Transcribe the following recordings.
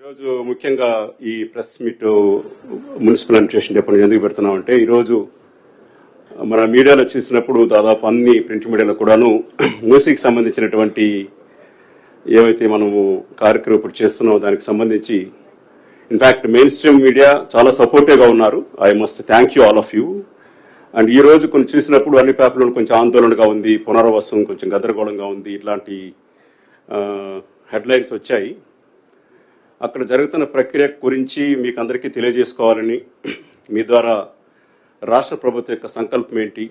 ఈరోజు ముఖ్యంగా ఈ press meet municipal administration department ఎందుకు పెడుతున్నామంటే ఈరోజు మన మీడియాలో చూసినప్పుడు దాదాపు అన్ని ప్రింట్ మీడియాలో కూడాను మ్యూజిక్ సంబంధించినటువంటి ఏవైతే మనము కార్యక్రమం ఇప్పుడు చేస్తున్నామో దానికి సంబంధించి ఇన్ఫాక్ట్ మెయిన్ స్ట్రీమ్ మీడియా చాలా సపోర్టివ్గా ఉన్నారు. I must thank you all of you. And ఈ రోజు కొన్ని చూసినప్పుడు అన్ని పేపర్లలో కొంచెం ఆందోళనగా ఉంది, పునరావాసం కొంచెం గందరగోళంగా ఉంది, ఇట్లాంటి హెడ్లైన్స్ వచ్చాయి. అక్కడ జరుగుతున్న ప్రక్రియ గురించి మీకు అందరికీ తెలియజేసుకోవాలని, మీ ద్వారా రాష్ట్ర ప్రభుత్వం యొక్క సంకల్పం ఏంటి,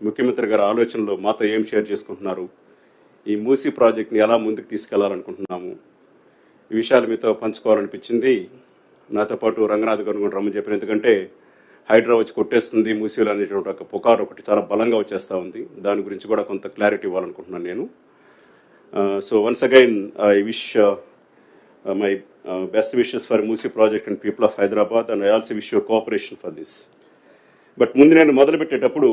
ముఖ్యమంత్రి గారి ఆలోచనలు మాతో ఏం షేర్ చేసుకుంటున్నారు, ఈ మూసీ ప్రాజెక్ట్ని ఎలా ముందుకు తీసుకెళ్లాలనుకుంటున్నాము, ఈ విషయాలు మీతో పంచుకోవాలనిపించింది. నాతో పాటు రంగనాథ్ గారు కూడా రమ్మని చెప్పిన, ఎందుకంటే హైడ్రా వచ్చి కొట్టేస్తుంది మూసీలు అనేటువంటి ఒక పుకారు ఒకటి చాలా బలంగా వచ్చేస్తూ ఉంది. దాని గురించి కూడా కొంత క్లారిటీ ఇవ్వాలనుకుంటున్నాను నేను. So once again I wish my best wishes for Moosi project and people of Hyderabad, and I also wish you cooperation for this. But ముందు నేను మొదలుపెట్టేటప్పుడు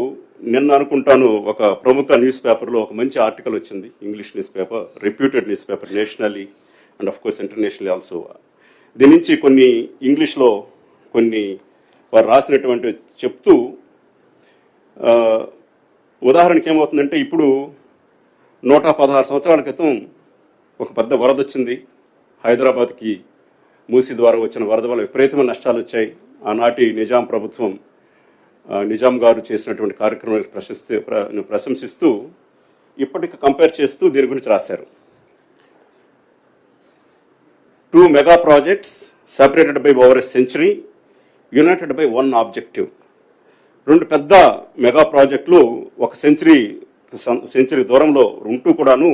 నిన్న అనుకుంటాను ఒక ప్రముఖ న్యూస్ పేపర్లో ఒక మంచి ఆర్టికల్ వచ్చింది, English news paper, reputed news paper nationally and of course internationally also. దీని నుంచి కొన్ని ఇంగ్లీష్లో కొన్ని వారు రాసినటువంటి చెప్తూ ఉదాహరణకి ఏమవుతుందంటే, ఇప్పుడు 116 సంవత్సరాల క్రితం ఒక పెద్ద వరద వచ్చింది హైదరాబాద్కి. మూసీ ద్వారా వచ్చిన వరద వల్ల విపరీతమైన నష్టాలు వచ్చాయి. ఆనాటి నిజాం ప్రభుత్వం, నిజాం గారు చేసినటువంటి కార్యక్రమాన్ని ప్రశంసిస్తూ ఇప్పటికి కంపేర్ చేస్తూ దీని గురించి రాశారు. 2 mega projects separated by over a century, United by one objective. 2 పెద్ద మెగా ప్రాజెక్టులు ఒక సెంచరీ దూరంలో ఉంటూ కూడాను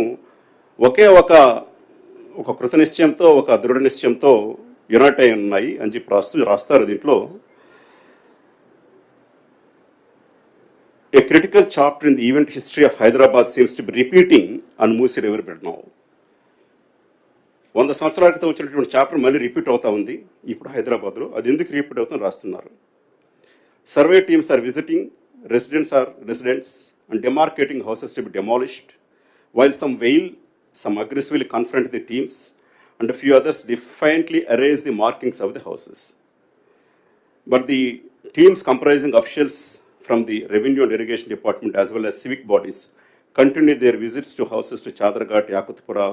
ఒకే ఒక కృత నిశ్చయంతో, ఒక దృఢ నిశ్చయంతో యునైట్ అయి ఉన్నాయి అని చెప్పి రాస్తారు. దీంట్లో ఏ critical chapter in the event history of Hyderabad seems to be repeating on Musi river bed now. 100 సంవత్సరాల క్రితం వచ్చినటువంటి చాప్టర్ మళ్ళీ రిపీట్ అవుతా ఉంది ఇప్పుడు హైదరాబాద్లో. అది ఎందుకు రిపీట్ అవుతుందని రాస్తున్నారు. Survey teams are visiting, residents and demarcating houses to be demolished, while some wail, some aggressively confront the teams, and a few others defiantly erase the markings of the houses. But the teams comprising officials from the Revenue and Irrigation Department as well as civic bodies continue their visits to houses to Chadraghat, Yakutpura,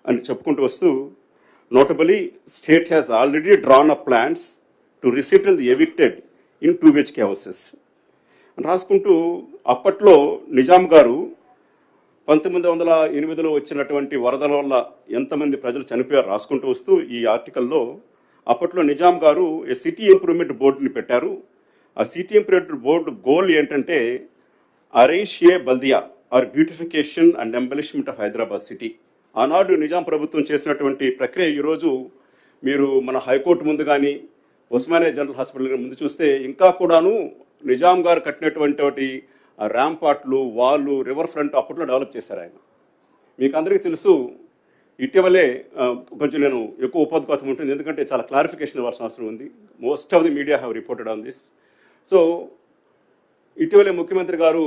and చెప్పుకుంటూ వస్తూ, notably, state has already drawn up plans to resettle the evicted in 2 BHK houses. అని రాసుకుంటూ, అప్పట్లో నిజాం గారు 1908లో వచ్చినటువంటి వరదల వల్ల ఎంతమంది ప్రజలు చనిపోయారు రాసుకుంటూ వస్తూ ఈ ఆర్టికల్లో అప్పట్లో నిజాం గారు ఏ సిటీ ఇంప్రూవ్మెంట్ బోర్డుని పెట్టారు. ఆ సిటీ ఇంప్రూవ్మెంట్ బోర్డు గోల్ ఏంటంటే అరైష్ ఏ బల్దియా or beautification and embellishment of Hyderabad city. ఆనాడు నిజాం ప్రభుత్వం చేసినటువంటి ప్రక్రియ ఈరోజు మీరు మన హైకోర్టు ముందు కానీ, ఉస్మానియా జనరల్ హాస్పిటల్ ముందు చూస్తే ఇంకా కూడాను నిజాం గారు కట్టినటువంటి ర్యాంపాట్లు, వాళ్ళు, రివర్ ఫ్రంట్ అప్పట్లో డెవలప్ చేశారు ఆయన. మీకు అందరికీ తెలుసు. ఇటీవలే కొంచెం నేను ఎక్కువ ఉపోద్ఘాతం ఉంటుంది, ఎందుకంటే చాలా క్లారిఫికేషన్ ఇవ్వాల్సిన అవసరం ఉంది. Most of the media have reported on this. So ఇటీవలే ముఖ్యమంత్రి గారు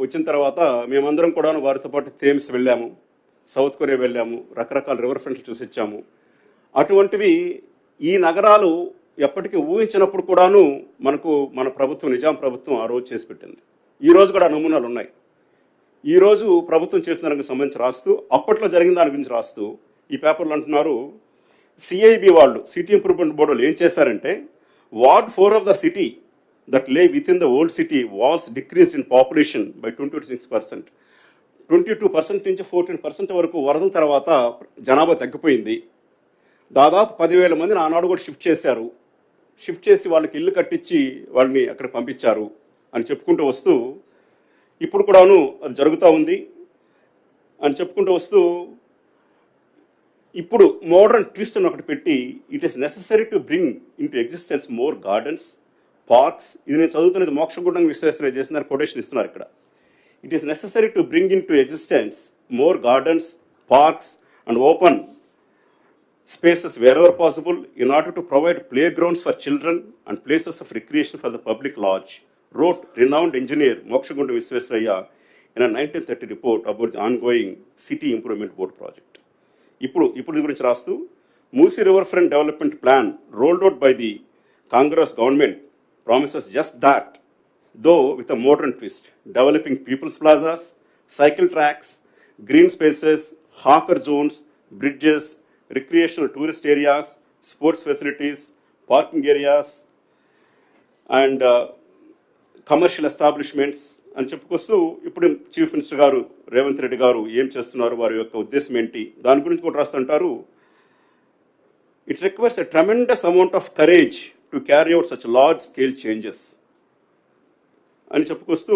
వచ్చిన తర్వాత మేమందరం కూడా వారితో పాటు థేమ్స్ వెళ్ళాము, సౌత్ కొరియా వెళ్ళాము, రకరకాల రివర్ ఫ్రంట్లు చూసి వచ్చాము. అటువంటివి ఈ నగరాలు ఎప్పటికీ ఊహించినప్పుడు కూడాను మన ప్రభుత్వం, నిజాం ప్రభుత్వం ఆ రోజు చేసి పెట్టింది. ఈ రోజు కూడా నమూనాలు ఉన్నాయి. ఈ రోజు ప్రభుత్వం చేసిన దానికి సంబంధించి రాస్తూ, అప్పట్లో జరిగిన దాని గురించి రాస్తూ ఈ పేపర్లు అంటున్నారు, సిఐబి వాళ్ళు, సిటీ ఇంప్రూవ్మెంట్ బోర్డు ఏం చేశారంటే, ward 4 of the city that lay within the old city walls decreased in population by 26%. 22% నుంచి 14% వరకు వరదల తర్వాత జనాభా తగ్గిపోయింది. దాదాపు 10,000 మందిని ఆనాడు కూడా షిఫ్ట్ చేసి వాళ్ళకి ఇల్లు కట్టించి వాళ్ళని అక్కడ పంపించారు అని చెప్పుకుంటూ వస్తూ, ఇప్పుడు కూడాను అది జరుగుతూ ఉంది అని చెప్పుకుంటూ వస్తూ, ఇప్పుడు మోడర్న్ ట్విస్ట్ అని ఒకటి పెట్టి, it is necessary to bring in to existence more gardens, parks. ఇది నేను చదువుతున్నది మోక్షగుండం విశ్వేశ్వరయ్య చేసిన కొటేషన్ ఇస్తున్నారు ఇక్కడ. It is necessary to bring in to existence more gardens, parks and open spaces wherever possible in order to provide playgrounds for children and places of recreation for the public large, wrote renowned engineer Mokshagunda Visvesvaraya in a 1930 report about the ongoing City Improvement Board project. ఇప్పుడు గురించి రాస్తూ, Musi Riverfront Development Plan rolled out by the Congress government promises just that, though with a modern twist, developing people's plazas, cycle tracks, green spaces, hawker zones, bridges, recreational tourist areas, sports facilities, parking areas, and commercial establishments అని చెప్పుకొస్తూ ఇప్పుడు chief minister గారు రేవంత్ రెడ్డి గారు ఏం చేస్తున్నారు, వారి యొక్క ఉద్దేశం ఏంటి, దాని గురించి కూడా రాస్తుంటారు. It requires a tremendous amount of courage to carry out such large scale changes అని చెప్పుకొస్తూ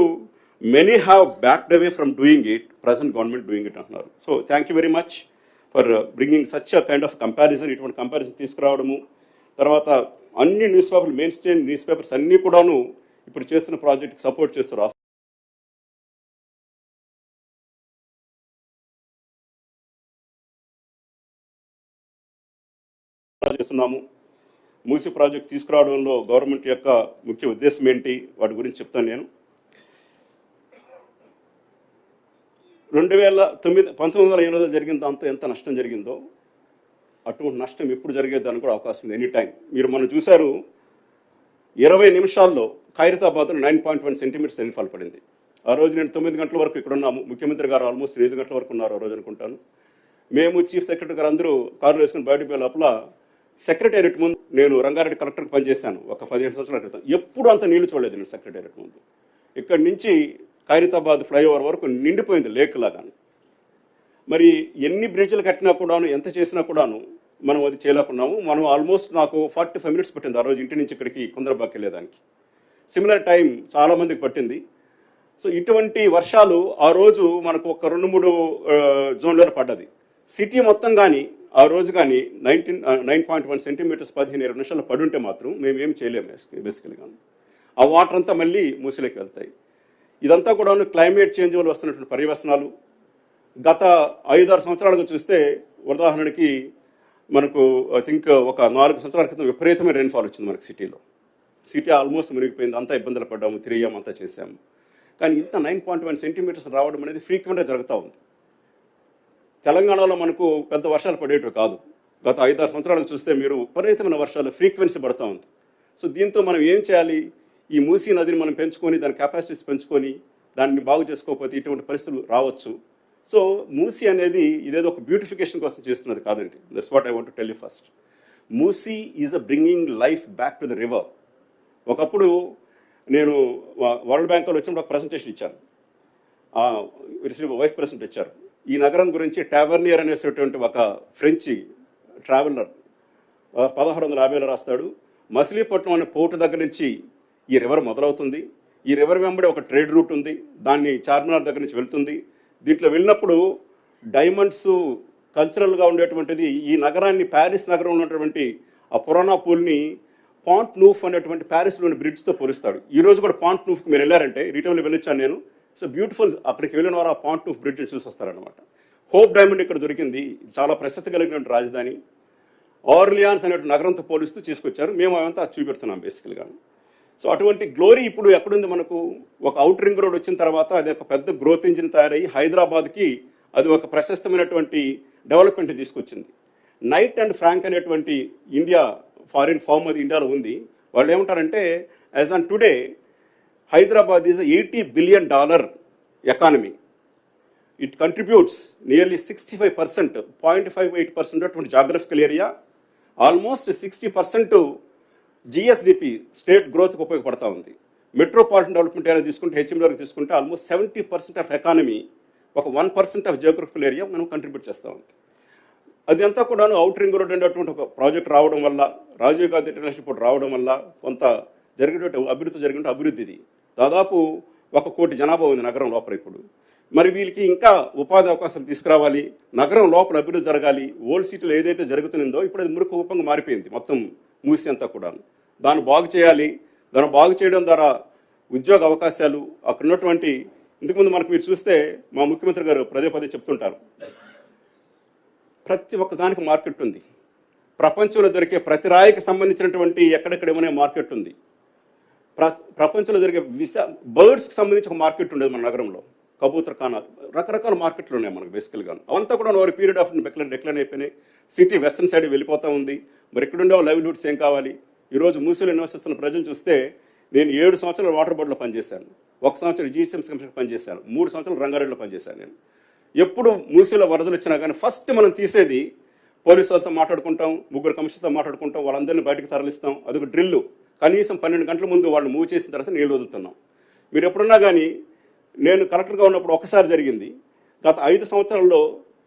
many have backed away from doing it, present government doing it అంటున్నారు. So thank you very much for bringing such a kind of comparison, ఇటువంటి comparison తీసుకురావడము. తర్వాత అన్ని news పేపర్లు, main stream news papers అన్నీ కూడాను ఇప్పుడు చేస్తున్న ప్రాజెక్ట్కి సపోర్ట్ చేస్తారు. చేస్తున్నాము. మూసి ప్రాజెక్ట్ తీసుకురావడంలో గవర్నమెంట్ యొక్క ముఖ్య ఉద్దేశం ఏంటి, వాటి గురించి చెప్తాను నేను. 1980 జరిగిన దాంతో ఎంత నష్టం జరిగిందో అటువంటి నష్టం ఎప్పుడు జరిగేదానికి కూడా అవకాశం ఉంది, ఎనీ టైం. మీరు మనం చూశారు, 20 నిమిషాల్లో ఖైరతాబాద్లో 9.1 సెంటీమీటర్స్ రెయిన్ఫాల్ పడింది. ఆ రోజు నేను 9 గంటల వరకు ఇక్కడ ఉన్నాము, ముఖ్యమంత్రి గారు ఆల్మోస్ట్ 5 గంటల వరకు ఉన్నారు ఆ రోజు అనుకుంటాను. మేము చీఫ్ సెక్రటరీ గారు అందరూ కారులో వేసుకుని బయటకు పోయే లోపల సెక్రటేరియట్ ముందు, నేను రంగారెడ్డి కలెక్టర్కి పనిచేశాను ఒక 15 సంవత్సరాల క్రితం, ఎప్పుడు అంత నీళ్లు చూడలేదు నేను సెక్రటేరియట్ ముందు. ఇక్కడి నుంచి ఖైరతాబాద్ ఫ్లైఓవర్ వరకు నిండిపోయింది లేక్ లాగా. మరి ఎన్ని బ్రిడ్జ్లు కట్టినా కూడాను, ఎంత చేసినా కూడాను మనం అది చేయలేకున్నాము. మనం ఆల్మోస్ట్ నాకు 45 మినిట్స్ పట్టింది ఆ రోజు ఇంటి నుంచి ఇక్కడికి కుందరబాకి వెళ్ళేదానికి. సిమిలర్ టైం చాలామందికి పట్టింది. సో ఇటువంటి వర్షాలు ఆ రోజు మనకు ఒక 2-3 జోన్లలో పడ్డది. సిటీ మొత్తం కానీ ఆ రోజు కానీ 9.1 సెంటీమీటర్స్ 15-20 నిమిషాలు పడుంటే మాత్రం మేము ఏం చేయలేము బేసికల్గా. ఆ వాటర్ అంతా మళ్ళీ మూసిలోకి వెళ్తాయి. ఇదంతా కూడా క్లైమేట్ చేంజ్ వల్ల వస్తున్నటువంటి పర్యవసనాలు. గత 5-6 సంవత్సరాలుగా చూస్తే ఉదాహరణకి మనకు ఐ థింక్ ఒక 4 సంవత్సరాల క్రితం విపరీతమైన రెయిన్ఫాల్ వచ్చింది మనకి సిటీలో. సిటీ ఆల్మోస్ట్ మునిగిపోయింది, అంతా ఇబ్బందులు పడ్డాము, తిరిగాము, అంతా చేశాము. కానీ ఇంత 9.1 సెంటీమీటర్స్ రావడం అనేది ఫ్రీక్వెంట్గా జరుగుతూ ఉంది. తెలంగాణలో మనకు పెద్ద వర్షాలు పడేటివి కాదు. గత 5-6 సంవత్సరాలకు చూస్తే మీరు విపరీతమైన వర్షాలు ఫ్రీక్వెన్సీ పడుతూ ఉంది. సో దీంతో మనం ఏం చేయాలి, ఈ మూసీ నదిని మనం పెంచుకొని, దాని కెపాసిటీస్ పెంచుకొని దాన్ని బాగు చేసుకోకపోతే ఇటువంటి పరిస్థితులు రావచ్చు. సో మూసీ అనేది ఇదేదో ఒక బ్యూటిఫికేషన్ కోసం చేస్తున్నది కాదండి. That's what I want to tell you first. Musi is a bringing life back to the river. ఒకప్పుడు నేను వరల్డ్ బ్యాంక్లో వచ్చినప్పుడు ఒక ప్రజెంటేషన్ ఇచ్చాను, వైస్ ప్రెసిడెంట్ ఇచ్చారు. ఈ నగరం గురించి టావర్నియర్ అనేటువంటి ఒక ఫ్రెంచ్ ట్రావెలర్ 1650లో రాస్తాడు. మచిలీపట్నం అనే పోర్టు దగ్గర నుంచి ఈ రివర్ మొదలవుతుంది. ఈ రివర్ వెంబడి ఒక ట్రేడ్ రూట్ ఉంది, దాన్ని చార్మినార్ దగ్గర నుంచి వెళ్తుంది. దీంట్లో వెళ్ళినప్పుడు డైమండ్స్ కల్చరల్గా ఉండేటువంటిది ఈ నగరాన్ని, ప్యారిస్ నగరంలో ఉన్నటువంటి ఆ పురాణా పూల్ని పాంట్ నూఫ్ అనేటువంటి ప్యారిస్లోని బ్రిడ్జ్తో పోలిస్తాడు. ఈ రోజు కూడా పాంట్ నూఫ్కి మీరు వెళ్ళారంటే, రిటర్న్లో వెళ్ళొచ్చాను నేను. సో బ్యూటిఫుల్, అక్కడికి వెళ్ళిన వారు ఆ పాంట్ నూఫ్ బ్రిడ్జ్ని చూసి వస్తారనమాట. హోప్ డైమండ్ ఇక్కడ దొరికింది, చాలా ప్రసిద్ధి కలిగినటువంటి రాజధాని. ఆర్లియాన్స్ అనేటువంటి నగరంతో పోలిస్తూ తీసుకొచ్చారు. మేము అవంతా చూపెడుతున్నాం బేసికల్గా. సో అటువంటి గ్లోరీ ఇప్పుడు ఎక్కడుంది మనకు? ఒక అవుట్ రింగ్ రోడ్ వచ్చిన తర్వాత అది ఒక పెద్ద గ్రోత్ ఇంజిన్ తయారయ్యి హైదరాబాద్కి అది ఒక ప్రశస్తమైనటువంటి డెవలప్మెంట్ తీసుకొచ్చింది. నైట్ అండ్ ఫ్రాంక్ అనేటువంటి ఇండియా ఫారిన్ ఫార్మ్ అది ఇండియాలో ఉంది. వాళ్ళు ఏమంటారంటే, as on today Hyderabad is $80 billion economy. It contributes nearly 65%, 0.58% అటువంటి geographical area, almost 60% GSDP state గ్రోత్కి ఉపయోగపడతా ఉంది. మెట్రోపాలిటన్ డెవలప్మెంట్ ఏరియా తీసుకుంటే, హెచ్ఎండీ తీసుకుంటే ఆల్మోస్ట్ 70% ఆఫ్ ఎకానమీ, ఒక 1% ఆఫ్ జియోగ్రఫికల్ ఏరియా మనం కంట్రిబ్యూట్ చేస్తూ ఉంది. అదంతా కూడా అవుట్ రింగ్ రోడ్ అనేటువంటి ఒక ప్రాజెక్ట్ రావడం వల్ల, రాజీవ్ గాంధీ ఇంటర్నేషనల్ పోర్ట్ రావడం వల్ల కొంత జరిగినటువంటి అభివృద్ధి ఇది. దాదాపు 1 కోటి జనాభా ఉంది నగరం లోపల ఇప్పుడు. మరి వీళ్ళకి ఇంకా ఉపాధి అవకాశాలు తీసుకురావాలి, నగరం లోపల అభివృద్ధి జరగాలి. ఓల్డ్ సిటీలో ఏదైతే జరుగుతుందో ఇప్పుడు అది మురికి కూపంగా మారిపోయింది మొత్తం మూసి అంతా కూడా. దాన్ని బాగు చేయాలి. దాన్ని బాగు చేయడం ద్వారా ఉద్యోగ అవకాశాలు అక్కడ ఉన్నటువంటి, ఇంతకుముందు మనకు మీరు చూస్తే మా ముఖ్యమంత్రి గారు పదే చెప్తుంటారు, ప్రతి ఒక్క దానికి మార్కెట్ ఉంది. ప్రపంచంలో దొరికే ప్రతి రాయికి సంబంధించినటువంటి ఎక్కడెక్కడ ఏమనే మార్కెట్ ఉంది. ప్రపంచంలో దొరికే బర్డ్స్కి సంబంధించి ఒక మార్కెట్ ఉండేది మన నగరంలో. కబూతర్ ఖానాలు, రకరకాల మార్కెట్లు ఉన్నాయి మనకు బేసికల్గా. అవంతా కూడా ఓవర్ పీరియడ్ ఆఫ్ డిక్లైన్ అయిపోయినాయి. సిటీ వెస్టర్న్ సైడ్ వెళ్ళిపోతూ ఉంది. మరి ఎక్కడుండే లైవ్లీహుడ్స్ ఏం కావాలి? ఈరోజు మూసీలో నివసిస్తున్న ప్రజలు చూస్తే, నేను 7 సంవత్సరాలు వాటర్ బోర్డులో పనిచేశాను, 1 సంవత్సరం జీసీఎంసీ కమిషన్ పనిచేశాను, 3 సంవత్సరాలు రంగారెడ్డిలో పనిచేశాను. నేను ఎప్పుడు మూసీలో వరదలు వచ్చినా కానీ ఫస్ట్ మనం తీసేది పోలీసు వాళ్ళతో మాట్లాడుకుంటాం, 3 కమిషన్తో మాట్లాడుకుంటాం, వాళ్ళందరినీ బయటకు తరలిస్తాం. అదొక డ్రిల్లు. కనీసం 12 గంటల ముందు వాళ్ళు మూవ్ చేసిన తర్వాత నీళ్ళు వదులుతున్నాం. మీరు ఎప్పుడున్నా కానీ, నేను కలెక్టర్గా ఉన్నప్పుడు ఒకసారి జరిగింది. గత 5 సంవత్సరాల్లో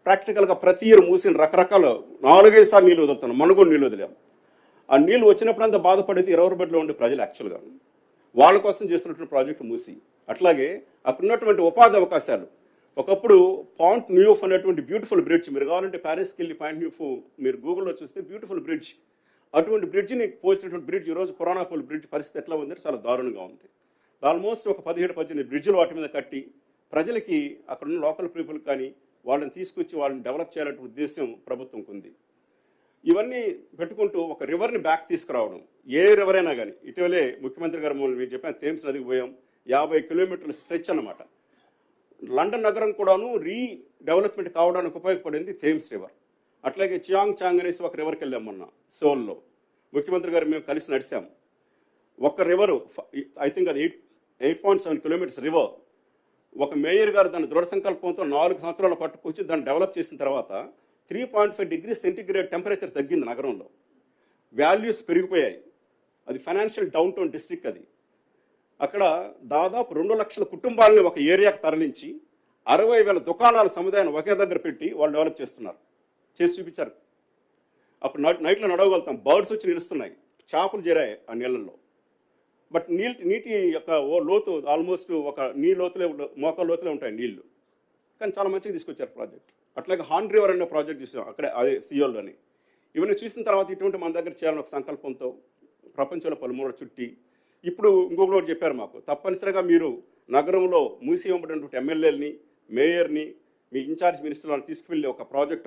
ప్రాక్టికల్గా ప్రతి ఇయర్ మూసిన రకరకాల 4-5 సార్లు నీళ్ళు వదులుతున్నాం. మనం కూడా నీళ్ళు వదిలాం. ఆ నీళ్ళు వచ్చినప్పుడు అంతా బాధపడేది 20 బెడ్లో ఉండే ప్రజలు. యాక్చువల్గా వాళ్ళ కోసం చేస్తున్నటువంటి ప్రాజెక్టు మూసి. అట్లాగే అక్కడ ఉన్నటువంటి ఉపాధి అవకాశాలు. ఒకప్పుడు పాయింట్ న్యూఫ్ అనేటువంటి బ్యూటిఫుల్ బ్రిడ్జ్, మీరు కావాలంటే ప్యారిస్కి వెళ్ళి పాయింట్ న్యూఫ్ మీరు గూగుల్లో చూస్తే బ్యూటిఫుల్ బ్రిడ్జ్, అటువంటి బ్రిడ్జ్ని పోల్చినటువంటి బ్రిడ్జ్ ఈరోజు పురాణాపూల్ బ్రిడ్జ్ పరిస్థితి ఎట్లా ఉందంటే చాలా దారుణంగా ఉంది. ఆల్మోస్ట్ ఒక 17-18 బ్రిడ్జ్లు వాటి మీద కట్టి ప్రజలకి, అక్కడ ఉన్న లోకల్ పీపుల్ కానీ వాళ్ళని తీసుకొచ్చి వాళ్ళని డెవలప్ చేయాలనే ఉద్దేశం ప్రభుత్వంకు ఉంది. ఇవన్నీ పెట్టుకుంటూ ఒక రివర్ని బ్యాక్ తీసుకురావడం, ఏ రివర్ అయినా కానీ. ఇటీవలే ముఖ్యమంత్రి గారు మీరు చెప్పాను, థేమ్స్ నదికి పోయాం. 50 కిలోమీటర్ల స్ట్రెచ్ అన్నమాట. లండన్ నగరం కూడాను రీడెవలప్మెంట్ కావడానికి ఉపయోగపడింది థేమ్స్ రివర్. అట్లాగే చియాంగ్ చాంగ్ అనేసి ఒక రివర్కి వెళ్ళాం మొన్న సోల్లో. ముఖ్యమంత్రి గారు మేము కలిసి నడిచాం. ఒక రివరు, ఐ థింక్ అది 8.7 కిలోమీటర్స్ రివర్. ఒక మేయర్ గారు దాని దృఢ సంకల్పంతో 4 సంవత్సరాలు పట్టుకొచ్చి దాన్ని డెవలప్ చేసిన తర్వాత 3.5 డిగ్రీ సెంటిగ్రేడ్ టెంపరేచర్ తగ్గింది నగరంలో. వాల్యూస్ పెరిగిపోయాయి. అది ఫైనాన్షియల్ డౌన్ టౌన్ డిస్ట్రిక్ట్. అది అక్కడ దాదాపు 2 లక్షల కుటుంబాలని ఒక ఏరియాకు తరలించి 60,000 దుకాణాల సముదాయాన్ని ఒకే దగ్గర పెట్టి వాళ్ళు డెవలప్ చేస్తున్నారు. చేసి చూపించారు. అప్పుడు నైట్లో నడవగలుగుతాం. బర్డ్స్ వచ్చి నిలుస్తున్నాయి, చేపలు చేరాయి ఆ నీళ్ళల్లో. బట్ నీటి యొక్క లోతు ఆల్మోస్ట్ ఒక నీ లోతులే, మోకాల లోతులే ఉంటాయి నీళ్లు. కానీ చాలా మంచిగా తీసుకొచ్చారు ప్రాజెక్ట్. అట్లాగే హాన్ రివర్ అనే ప్రాజెక్ట్ చూసాం అక్కడే, అదే సియోల్లోని. ఇవన్నీ చూసిన తర్వాత ఇటువంటి మన దగ్గర చేయాలని ఒక సంకల్పంతో ప్రపంచంలో పలుమూల చుట్టి, ఇప్పుడు ఇంకొకటి చెప్పారు మాకు, తప్పనిసరిగా మీరు నగరంలో మూసి ఇవ్వబడినటువంటి ఎమ్మెల్యేలని, మేయర్ని, మీ ఇన్ఛార్జ్ మినిస్టర్లను తీసుకువెళ్ళి ఒక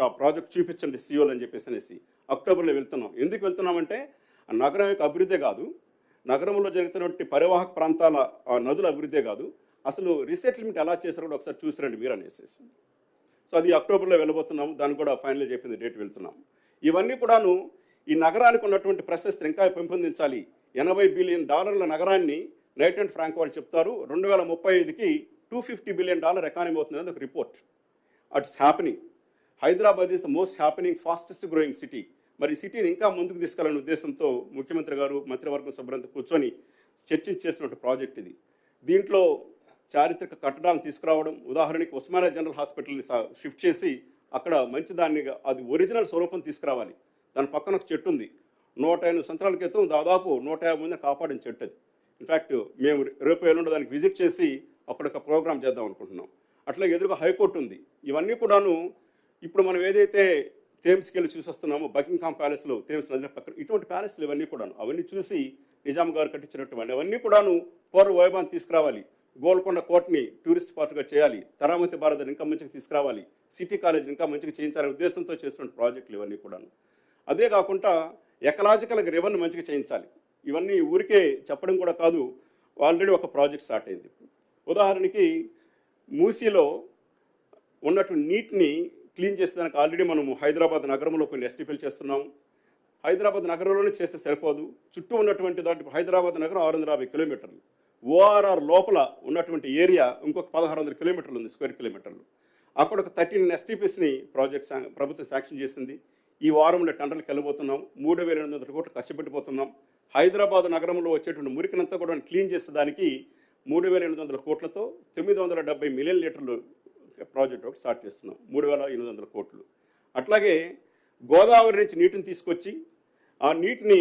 ఆ ప్రాజెక్ట్ చూపించండి సియోలు అని చెప్పేసి అనేసి అక్టోబర్లో వెళ్తున్నాం. ఎందుకు వెళ్తున్నామంటే ఆ నగరం యొక్క అభివృద్ధే కాదు, నగరంలో జరుగుతున్నటువంటి పరివాహక ప్రాంతాల ఆ నదుల అభివృద్ధే కాదు, అసలు రీసెటిల్మెంట్ ఎలా చేశారో కూడా ఒకసారి చూసిరండి మీరు అనేసి. సో అది అక్టోబర్లో వెళ్ళబోతున్నాము. దాన్ని కూడా ఫైనల్ చెప్పింది డేట్ వెళ్తున్నాం. ఇవన్నీ కూడాను ఈ నగరానికి ఉన్నటువంటి ప్రశస్తిని ఇంకా పెంపొందించాలి. $80 బిలియన్ నగరాన్ని నైట్ అండ్ ఫ్రాంక్ వాళ్ళు చెప్తారు 2035కి $250 బిలియన్ ఎకానమీ అవుతుందని ఒక report. It's happening. Hyderabad is the most happening, fastest growing city. మరి సిటీని ఇంకా ముందుకు తీసుకెళ్లనే ఉద్దేశంతో ముఖ్యమంత్రి గారు మంత్రివర్గం సభ్యులంతా కూర్చొని చర్చించేసినటువంటి ప్రాజెక్ట్ ఇది. దీంట్లో చారిత్రక కట్టడాలను తీసుకురావడం, ఉదాహరణకి ఉస్మానియా జనరల్ హాస్పిటల్ని షిఫ్ట్ చేసి అక్కడ మంచి దాన్ని, అది ఒరిజినల్ స్వరూపం తీసుకురావాలి. దాని పక్కన ఒక చెట్టు ఉంది, 108 సంవత్సరాల క్రితం దాదాపు 150 మందిని కాపాడిన చెట్టు అది. ఇన్ఫ్యాక్ట్ మేము రేపు ఎల్లుండి దానికి విజిట్ చేసి అక్కడ ఒక ప్రోగ్రామ్ చేద్దాం అనుకుంటున్నాం. అట్లాగే ఎదురుగా హైకోర్టు ఉంది. ఇవన్నీ కూడాను ఇప్పుడు మనం ఏదైతే థేమ్స్కి వెళ్ళి చూసొస్తున్నామో, బకింగ్హామ్ ప్యాలెస్లో థేమ్స్ నది పక్కన ఇటువంటి ప్యాలెస్లు ఇవన్నీ కూడాను, అవన్నీ చూసి నిజాం గారు కట్టించినటువంటి అవన్నీ కూడాను పూర్వ వైభవాన్ని తీసుకురావాలి. గోల్కొండ కోటని టూరిస్ట్ పార్ట్గా చేయాలి, తరామతి భారత్ ఇంకా మంచిగా తీసుకురావాలి, సిటీ కాలేజ్ ఇంకా మంచిగా చేయించాలనే ఉద్దేశంతో చేస్తున్న ప్రాజెక్టులు ఇవన్నీ కూడాను. అదే కాకుండా ఎకలాజికల్గా రివర్ని మంచిగా చేయించాలి. ఇవన్నీ ఊరికే చెప్పడం కూడా కాదు, ఆల్రెడీ ఒక ప్రాజెక్ట్ స్టార్ట్ అయింది. ఉదాహరణకి మూసీలో ఉన్నటువంటి నీటిని క్లీన్ చేసేదానికి ఆల్రెడీ మనము హైదరాబాద్ నగరంలో కొన్ని ఎస్టీపీలు చేస్తున్నాము. హైదరాబాద్ నగరంలోనే చేస్తే సరిపోదు, చుట్టూ ఉన్నటువంటి దాంట్లో హైదరాబాద్ నగరం 650 కిలోమీటర్లు, ఓఆర్ఆర్ లోపల ఉన్నటువంటి ఏరియా ఇంకొక 1600 కిలోమీటర్లు ఉంది, స్క్వేర్ కిలోమీటర్లు. అక్కడ ఒక 13 ఎస్టీపీస్ని ప్రాజెక్ట్ ప్రభుత్వం శాంక్షన్ చేసింది. ఈ వారంలో టెండర్లకు వెళ్ళబోతున్నాం. 3800 కోట్లు ఖర్చు పెట్టిపోతున్నాం. హైదరాబాద్ నగరంలో వచ్చేటువంటి మురికినంతా కూడా క్లీన్ చేసేదానికి 3800 కోట్లతో 970 మిలియన్ లీటర్లు ప్రాజెక్ట్ ఒకటి స్టార్ట్ చేస్తున్నాం, 3800 కోట్లు. అట్లాగే గోదావరి నుంచి నీటిని తీసుకొచ్చి ఆ నీటిని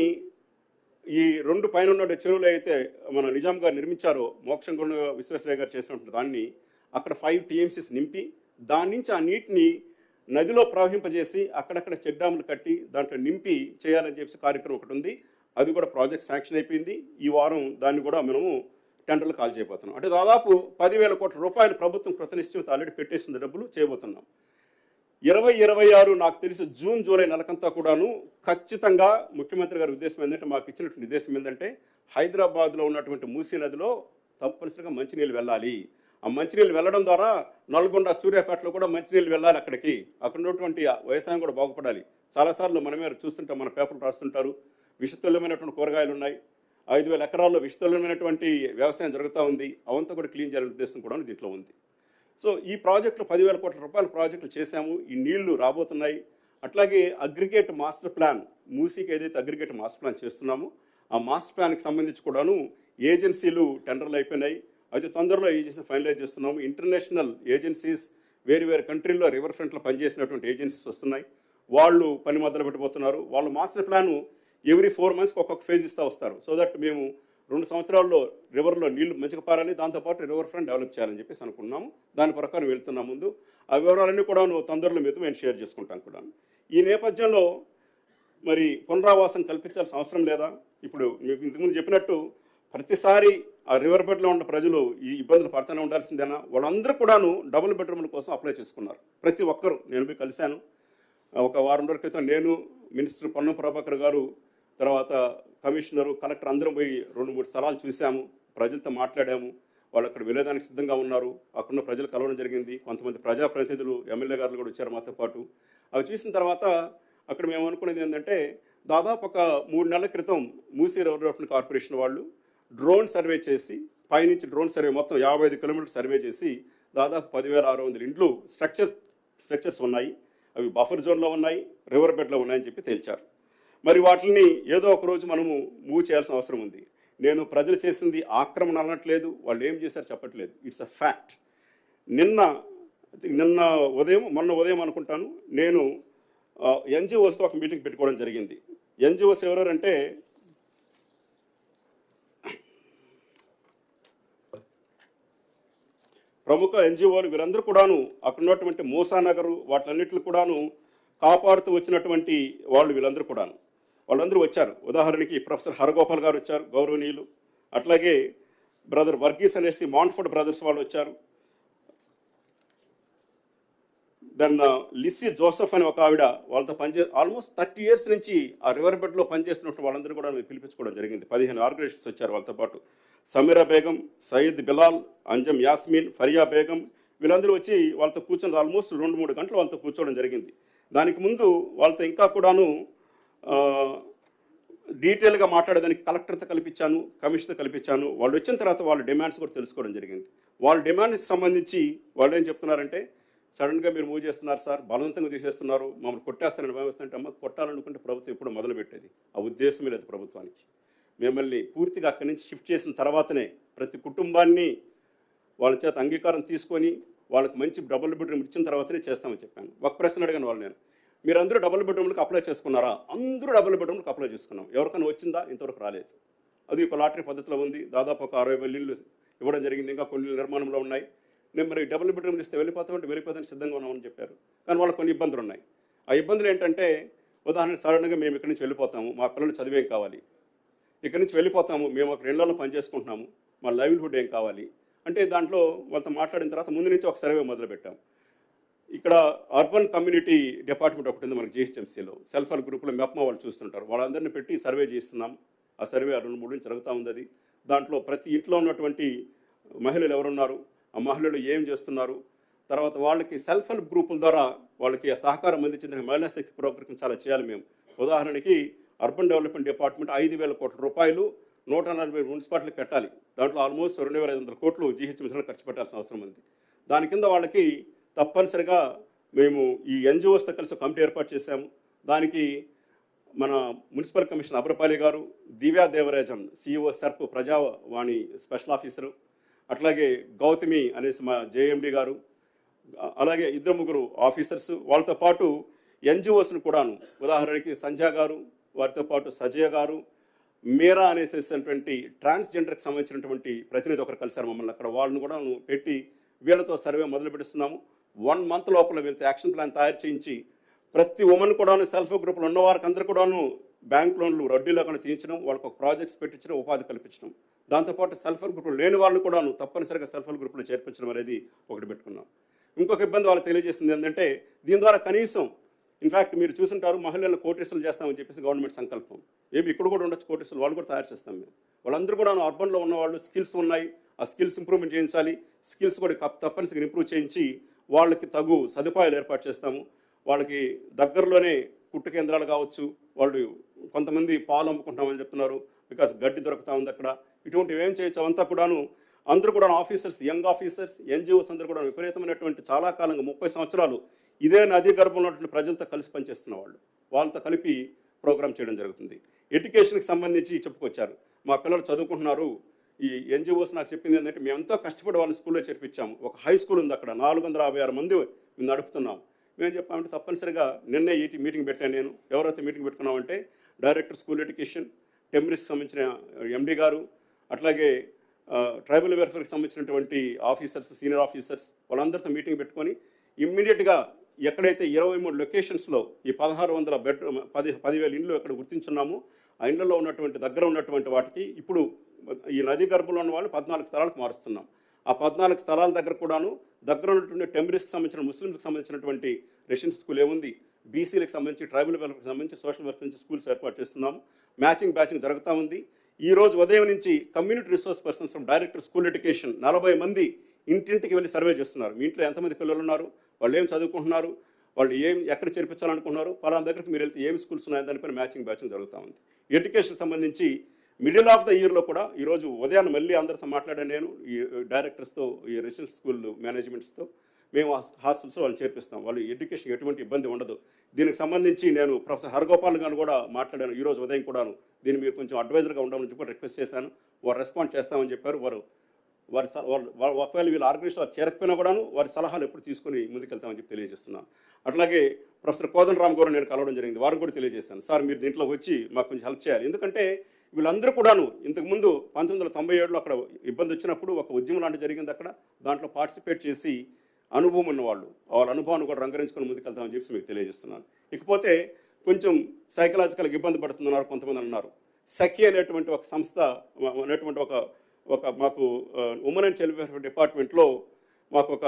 ఈ 2 పైన ఉన్న చెరువులు అయితే మన నిజాం గారు నిర్మించారో, మోక్షంగొండ విశ్వేశ్వరయ్య గారు చేసినటువంటి దాన్ని అక్కడ 5 టీఎంసీస్ నింపి దాని నుంచి ఆ నీటిని నదిలో ప్రవహింపజేసి అక్కడక్కడ చెక్ డ్యాములు కట్టి దాంట్లో నింపి చేయాలని చెప్పి కార్యక్రమం ఒకటి ఉంది. అది కూడా ప్రాజెక్ట్ శాంక్షన్ అయిపోయింది. ఈ వారం దాన్ని కూడా మనము టెండర్లు కాల్ చేయబోతున్నాం. అంటే దాదాపు 10,000 కోట్ల రూపాయలు ప్రభుత్వం కృతనిశ్చయంతో ఆల్రెడీ పెట్టేసిన డబ్బులు చేయబోతున్నాం. 2026 నాకు తెలిసి జూన్ జూలై నెలకంతా కూడాను ఖచ్చితంగా ముఖ్యమంత్రి గారి ఉద్దేశం ఏంటంటే, మాకు ఇచ్చినటువంటి ఉద్దేశం ఏంటంటే, హైదరాబాద్లో ఉన్నటువంటి మూసీ నదిలో తప్పనిసరిగా మంచినీళ్ళు వెళ్ళాలి. ఆ మంచినీళ్ళు వెళ్ళడం ద్వారా నల్గొండ సూర్యాపేటలో కూడా మంచినీళ్ళు వెళ్ళాలి అక్కడికి. అక్కడ ఉన్నటువంటి వ్యవసాయం కూడా బాగుపడాలి. చాలాసార్లు మనమే చూస్తుంటాం, మన పేపర్లు రాస్తుంటారు, విషతుల్యమైనటువంటి కూరగాయలు ఉన్నాయి, 5,000 ఎకరాల్లో విషతుల్యమైనటువంటి వ్యవసాయం జరుగుతూ ఉంది, అవంతా కూడా క్లీన్ చేయాలనే ఉద్దేశం కూడా దీంట్లో ఉంది. సో ఈ ప్రాజెక్టులు 10,000 కోట్ల రూపాయల ప్రాజెక్టులు చేశాము. ఈ నీళ్లు రాబోతున్నాయి. అట్లాగే అగ్రిగేట్ మాస్టర్ ప్లాన్, మూసీకి ఏదైతే అగ్రిగేట్ మాస్టర్ ప్లాన్ చేస్తున్నామో ఆ మాస్టర్ ప్లాన్కి సంబంధించి కూడాను ఏజెన్సీలు టెండర్లు అయిపోయినాయి. అయితే తొందరలో ఏజెన్సీ ఫైనలైజ్ చేస్తున్నాము. ఇంటర్నేషనల్ ఏజెన్సీస్, వేరు వేరు కంట్రీల్లో రివర్ ఫ్రంట్లో పనిచేసినటువంటి ఏజెన్సీస్ వస్తున్నాయి. వాళ్ళు పని మొదలు పెట్టబోతున్నారు. వాళ్ళు మాస్టర్ ప్లాను ఎవ్రీ 4 మంత్స్కి ఒక్కొక్క ఫేజ్ ఇస్తూ వస్తారు. సో దట్ మేము 2 సంవత్సరాల్లో రివర్లో నీళ్లు మంచిగా పారాలి, దాంతోపాటు రివర్ ఫ్రంట్ డెవలప్ చేయాలని చెప్పేసి అనుకున్నాము. దాని ప్రకారం వెళ్తున్నాం ముందు. ఆ వివరాలన్నీ కూడా తొందరలో మీతో నేను షేర్ చేసుకుంటాను కూడా. ఈ నేపథ్యంలో మరి పునరావాసం కల్పించాల్సిన అవసరం లేదా? ఇప్పుడు మీకు ఇంతకుముందు చెప్పినట్టు ప్రతిసారి ఆ రివర్ బెడ్లో ఉన్న ప్రజలు ఈ ఇబ్బందులు పడుతూనే ఉండాల్సిందేనా? వాళ్ళందరూ కూడాను డబుల్ బెడ్రూమ్ల కోసం అప్లై చేసుకున్నారు. ప్రతి ఒక్కరు. నేను పోయి కలిశాను. ఒక వారం రోజుల క్రితం నేను, మినిస్టర్ పొన్నం ప్రభాకర్ గారు, తర్వాత కమిషనరు, కలెక్టర్ అందరం పోయి 2-3 స్థలాలు చూసాము, ప్రజలతో మాట్లాడాము. వాళ్ళు అక్కడ వెళ్ళేదానికి సిద్ధంగా ఉన్నారు. అక్కడున్న ప్రజలు కలవడం జరిగింది. కొంతమంది ప్రజాప్రతినిధులు, ఎమ్మెల్యే గారు కూడా వచ్చారు మాతో పాటు. అవి చూసిన తర్వాత అక్కడ మేము అనుకునేది ఏంటంటే, దాదాపు ఒక 3 నెలల క్రితం మూసీ రివర్ డెవలప్మెంట్ కార్పొరేషన్ వాళ్ళు డ్రోన్ సర్వే చేసి, పైనుంచి డ్రోన్ సర్వే మొత్తం 55 కిలోమీటర్లు సర్వే చేసి దాదాపు 10,600 ఇండ్లు స్ట్రక్చర్స్ ఉన్నాయి. అవి బఫర్ జోన్లో ఉన్నాయి, రివర్ బెడ్లో ఉన్నాయని చెప్పి తేల్చారు. మరి వాటిని ఏదో ఒక రోజు మనము మూవ్ చేయాల్సిన అవసరం ఉంది. నేను ప్రజలు చేసింది ఆక్రమణ అనట్లేదు, వాళ్ళు ఏం చేశారు చెప్పట్లేదు. It's a fact. మొన్న ఉదయం అనుకుంటాను, నేను ఎన్జిఓస్తో ఒక మీటింగ్ పెట్టుకోవడం జరిగింది. ఎన్జిఓస్ ఎవరంటే ప్రముఖ ఎన్జిఓలు. వీరందరూ కూడాను అక్కడ ఉన్నటువంటి మూసానగరు వాటన్నిటిని కూడాను కాపాడుతూ వచ్చినటువంటి వాళ్ళు. వాళ్ళందరూ వచ్చారు. ఉదాహరణకి ప్రొఫెసర్ హరగోపాల్ గారు వచ్చారు, గౌరవనీయులు. అట్లాగే బ్రదర్ వర్గీస్ అనేసి మాంట్ఫోర్డ్ బ్రదర్స్ వాళ్ళు వచ్చారు. దెన్ లిస్సీ జోసెఫ్ అని ఒక ఆవిడ, వాళ్ళతో ఆల్మోస్ట్ 30 years నుంచి ఆ రివర్ బెడ్లో పనిచేసినట్టు వాళ్ళందరూ కూడా పిలిపించుకోవడం జరిగింది. 15 ఆర్గనైజేషన్స్ వచ్చారు వాళ్ళతో పాటు. సమీరా బేగం, సయీద్ బిలాల్, అంజం యాస్మిన్, ఫరియా బేగం, వీళ్ళందరూ వచ్చి వాళ్ళతో కూర్చొని ఆల్మోస్ట్ 2-3 గంటలు వాళ్ళతో కూర్చోవడం జరిగింది. దానికి ముందు వాళ్ళతో ఇంకా కూడాను డీటెయిల్గా మాట్లాడేదానికి కలెక్టర్తో కల్పించాను, కమిషనర్తో కల్పించాను. వాళ్ళు వచ్చిన తర్వాత వాళ్ళ డిమాండ్స్ కూడా తెలుసుకోవడం జరిగింది. వాళ్ళ డిమాండ్స్కి సంబంధించి వాళ్ళు ఏం చెప్తున్నారంటే, సడన్గా మీరు మూవ్ చేస్తున్నారు సార్, బలవంతంగా తీసేస్తున్నారు, మమ్మల్ని కొట్టేస్తారని భావిస్తుంటే, అమ్మ కొట్టాలనుకుంటే ప్రభుత్వం ఎప్పుడు మొదలు పెట్టేది, ఆ ఉద్దేశమే లేదు ప్రభుత్వానికి. మిమ్మల్ని పూర్తిగా అక్కడి నుంచి షిఫ్ట్ చేసిన తర్వాతనే ప్రతి కుటుంబాన్ని వాళ్ళ చేత అంగీకారం తీసుకొని వాళ్ళకి మంచి డబుల్ బెడ్రూమ్ ఇచ్చిన తర్వాతనే చేస్తామని చెప్పాను. ఒక ప్రశ్న అడిగాను వాళ్ళు, నేను మీరందరూ డబుల్ బెడ్రూమ్లకు అప్లై చేసుకున్నారా? అందరూ డబుల్ బెడ్రూమ్లకు అప్లై చేసుకున్నాం. ఎవరికైనా వచ్చిందా? ఇంతవరకు రాలేదు. అది ఒక లాటరీ పద్ధతిలో ఉంది. దాదాపు ఒక 60,000 ఇళ్ళు ఇవ్వడం జరిగింది. ఇంకా కొన్ని నిర్మాణంలో ఉన్నాయి. నేను మరి డబుల్ బెడ్రూమ్లు ఇస్తే వెళ్ళిపోతామని సిద్ధంగా ఉన్నామని చెప్పారు. కానీ వాళ్ళకి కొన్ని ఇబ్బందులు ఉన్నాయి. ఆ ఇబ్బందులు ఏంటంటే, ఉదాహరణకు సడన్గా మేము ఇక్కడి నుంచి వెళ్ళిపోతాము, మా పిల్లలు చదివేం కావాలి, ఇక్కడి నుంచి వెళ్ళిపోతాము, మేము ఒక ఇళ్లలో పనిచేసుకుంటున్నాము, మా లైవ్లీహుడ్ ఏం కావాలి అంటే, దాంట్లో వాళ్ళతో మాట్లాడిన తర్వాత ముందు నుంచి ఒక సర్వే మొదలుపెట్టాం. ఇక్కడ అర్బన్ కమ్యూనిటీ డిపార్ట్మెంట్ ఒకటి ఉంది మనకి జిహెచ్ఎంసీలో. సెల్ఫ్ హెల్ప్ గ్రూప్లో మెప్మా వాళ్ళు చూస్తుంటారు. వాళ్ళందరినీ పెట్టి సర్వే చేస్తున్నాం. ఆ సర్వే 2-3 నుంచి జరుగుతూ ఉంది. అది దాంట్లో ప్రతి ఇంట్లో ఉన్నటువంటి మహిళలు ఎవరున్నారు, ఆ మహిళలు ఏం చేస్తున్నారు, తర్వాత వాళ్ళకి సెల్ఫ్ హెల్ప్ గ్రూపుల ద్వారా వాళ్ళకి సహకారం అందించిన మహిళా శక్తి ప్రోగ్రాం చాలా చేయాలి మేము. ఉదాహరణకి అర్బన్ డెవలప్మెంట్ డిపార్ట్మెంట్ 5,000 కోట్ల రూపాయలు 140 మున్సిపాలిటీలకు పెట్టాలి. దాంట్లో ఆల్మోస్ట్ 2,500 కోట్లు జిహెచ్ఎంసీలో ఖర్చు పెట్టాల్సిన అవసరం ఉంది. దాని కింద వాళ్ళకి తప్పనిసరిగా మేము ఈ ఎన్జిఓస్తో కలిసి కమిటీ ఏర్పాటు చేశాము. దానికి మన మున్సిపల్ కమిషనర్ అబ్రపాలి గారు, దివ్యా దేవరాజన్ సిఇఓ సర్ప్ ప్రజావాణి స్పెషల్ ఆఫీసరు, అట్లాగే గౌతమి అనేసి మా జేఎండి గారు, అలాగే 2-3 ఆఫీసర్స్, వాళ్ళతో పాటు ఎన్జిఓస్ను కూడాను. ఉదాహరణకి సంధ్య గారు, వారితో పాటు సజయ్ గారు, మీరా అనేసేసినటువంటి ట్రాన్స్జెండర్కి సంబంధించినటువంటి ప్రతినిధి ఒకరు కలిశారు మమ్మల్ని అక్కడ. వాళ్ళని కూడా పెట్టి వీళ్ళతో సర్వే మొదలు పెడుతున్నాము. 1 month లోపల వీళ్ళతో యాక్షన్ ప్లాన్ తయారు చేయించి ప్రతి ఉమెన్ కూడాను, సెల్ఫ్ హెల్ప్ గ్రూపులు ఉన్న వారికి అందరూ కూడాను బ్యాంక్ లోన్లు వడ్డీలో కూడా తీయించడం, వాళ్ళకు ఒక ప్రాజెక్ట్స్ పెట్టించడం, ఉపాధి కల్పించడం. దాంతోపాటు సెల్ఫ్ హెల్ప్ గ్రూపులు లేని వాళ్ళు కూడాను తప్పనిసరిగా సెల్ఫ్ హెల్ప్ గ్రూపులు చేర్పించడం అనేది ఒకటి పెట్టుకున్నాం. ఇంకొక ఇబ్బంది వాళ్ళు తెలియజేసింది ఏంటంటే, దీని ద్వారా కనీసం ఇన్ఫ్యాక్ట్ మీరు చూసుంటారు, మహిళలను కోటేశ్వరులు చేస్తామని చెప్పేసి గవర్నమెంట్ సంకల్పం. ఏమి ఇక్కడ కూడా ఉండొచ్చు కోటేశ్వరులు, వాళ్ళు కూడా తయారు చేస్తాం మేము. వాళ్ళందరూ కూడా అర్బన్లో ఉన్నవాళ్ళు, స్కిల్స్ ఉన్నాయి, ఆ స్కిల్స్ ఇంప్రూవ్మెంట్ చేయించాలి. స్కిల్స్ కూడా తప్పనిసరిగా ఇంప్రూవ్ చేయించి వాళ్ళకి తగు సదుపాయాలు ఏర్పాటు చేస్తాము. వాళ్ళకి దగ్గరలోనే కుట్టు కేంద్రాలు కావచ్చు, వాళ్ళు కొంతమంది పాలు అమ్ముకుంటామని చెప్తున్నారు, బికాస్ గడ్డి దొరుకుతా ఉంది అక్కడ. ఇటువంటివి ఏం చేయొచ్చు అవంతా కూడాను అందరూ కూడా ఆఫీసర్స్, యంగ్ ఆఫీసర్స్, ఎన్జిఓస్ అందరూ కూడా విపరీతమైనటువంటి చాలా కాలంగా 30 సంవత్సరాలు ఇదే నదీ గర్భంలో ఉన్నటువంటి ప్రజలతో కలిసి పనిచేస్తున్న వాళ్ళతో కలిపి ప్రోగ్రామ్ చేయడం జరుగుతుంది. ఎడ్యుకేషన్కి సంబంధించి చెప్పుకొచ్చారు, మా పిల్లలు చదువుకుంటున్నారు. ఈ ఎన్జిఓస్ నాకు చెప్పింది ఏంటంటే, మేము ఎంతో కష్టపడి వాళ్ళని స్కూల్లో చేర్పించాము. ఒక హై స్కూల్ ఉంది అక్కడ, 456 మంది నడుపుతున్నాం. మేము చెప్పామంటే తప్పనిసరిగా నిన్నే ఈ మీటింగ్ పెట్టాను నేను. ఎవరైతే మీటింగ్ పెట్టుకున్నామంటే డైరెక్టర్ స్కూల్ ఎడ్యుకేషన్, టెంబరీస్కి సంబంధించిన ఎండి గారు, అట్లాగే ట్రైబల్ వెల్ఫేర్కి సంబంధించినటువంటి ఆఫీసర్స్, సీనియర్ ఆఫీసర్స్, వాళ్ళందరితో మీటింగ్ పెట్టుకొని ఇమ్మీడియట్గా ఎక్కడైతే 23 లొకేషన్స్లో ఈ 1600 బెడ్రూమ్ 10,000 ఇండ్లు ఎక్కడ గుర్తించున్నామో ఆ ఇండ్లలో ఉన్నటువంటి దగ్గర ఉన్నటువంటి వాటికి ఇప్పుడు ఈ నదీ గర్భంలో ఉన్న వాళ్ళు 14 స్థలాలకు మారుస్తున్నాం. ఆ 14 స్థలాల దగ్గర కూడాను దగ్గర ఉన్నటువంటి టెంబరీస్కి సంబంధించిన, ముస్లింలకు సంబంధించినటువంటి రెసిడెన్షియల్ స్కూల్ ఏముంది, బీసీలకు సంబంధించి, ట్రైబల్ వెల్ఫేర్కి సంబంధించి, సోషల్ వెల్ఫేర్ నుంచి స్కూల్స్ ఏర్పాటు చేస్తున్నాము. బ్యాచింగ్ జరుగుతూ ఉంది. ఈ రోజు ఉదయం నుంచి community resource persons from director school education 40 మంది ఇంటింటికి వెళ్ళి సర్వే చేస్తున్నారు. మీ ఇంట్లో ఎంతమంది పిల్లలు ఉన్నారు, వాళ్ళు ఏం చదువుకుంటున్నారు, వాళ్ళు ఎక్కడ చేర్పించాలనుకుంటున్నారు, పలానా దగ్గరికి మీరు వెళ్తే ఏం స్కూల్స్ ఉన్నాయని దానిపైన బ్యాచింగ్ జరుగుతూ ఉంది. ఎడ్యుకేషన్ సంబంధించి మిడిల్ ఆఫ్ ద ఇయర్లో కూడా ఈరోజు ఉదయాన్ని మళ్ళీ అందరితో మాట్లాడాను నేను, ఈ డైరెక్టర్స్తో, ఈ రెసిడెన్షియల్ స్కూల్ మేనేజ్మెంట్స్తో. మేము హాస్టల్స్లో వాళ్ళు చేర్పిస్తాం. వాళ్ళు ఎడ్యుకేషన్ ఎటువంటి ఇబ్బంది ఉండదు. దీనికి సంబంధించి నేను ప్రొఫెసర్ హరగోపాల్ గారు కూడా మాట్లాడాను ఈరోజు ఉదయం కూడాను. దీన్ని మీరు కొంచెం అడ్వైజర్గా ఉండమని చెప్పి రిక్వెస్ట్ చేశాను. వారు రెస్పాండ్ చేస్తామని చెప్పారు. ఒకవేళ వీళ్ళ ఆర్గనైజేషన్ వారు చేరకపోయినా కూడాను వారి సలహాలు ఎప్పుడు తీసుకొని ముందుకెళ్తామని చెప్పి తెలియజేస్తున్నాను. అట్లాగే ప్రొఫెసర్ కోదండరామ్ గారు నేను కలవడం జరిగింది. వారు కూడా తెలియజేశాను, సార్ మీరు దీంట్లో వచ్చి మాకు కొంచెం హెల్ప్ చేయాలి. ఎందుకంటే వీళ్ళందరూ కూడాను ఇంతకుముందు 1997లో అక్కడ ఇబ్బంది వచ్చినప్పుడు ఒక ఉద్యమం లాంటి జరిగింది అక్కడ. దాంట్లో పార్టిసిపేట్ చేసి అనుభవం ఉన్నవాళ్ళు, వాళ్ళ అనుభవాన్ని కూడా రంగరించుకొని ముందుకెళ్తామని చెప్పి మీకు తెలియజేస్తున్నాను. ఇకపోతే కొంచెం సైకలాజికల్గా ఇబ్బంది పడుతున్నారు కొంతమంది అన్నారు. సఖి అనేటువంటి ఒక సంస్థ, అనేటువంటి ఒక మాకు ఉమెన్ అండ్ చైల్డ్ వెల్ఫేర్ డిపార్ట్మెంట్లో మాకు ఒక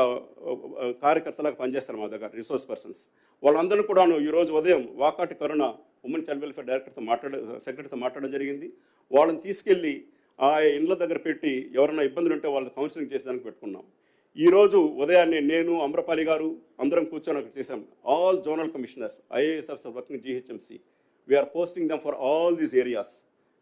కార్యకర్తలాగా పనిచేస్తారు మా దగ్గర, రిసోర్స్ పర్సన్స్. వాళ్ళందరూ కూడాను ఈరోజు ఉదయం వాకాటి కరుణ ఉమెన్ చైల్డ్ వెల్ఫేర్ డైరెక్టర్తో సెక్రటరీతో మాట్లాడడం జరిగింది. వాళ్ళని తీసుకెళ్ళి ఆ ఇండ్ల దగ్గర పెట్టి ఎవరైనా ఇబ్బందులు ఉంటే వాళ్ళని కౌన్సిలింగ్ చేసేదానికి పెట్టుకున్నాం. ఈరోజు ఉదయాన్నే నేను, అమ్రపాలి గారు అందరం కూర్చొని అక్కడ చేశాం. All zonal commissioners, IAS officer working GHMC, we're posting them for all these areas.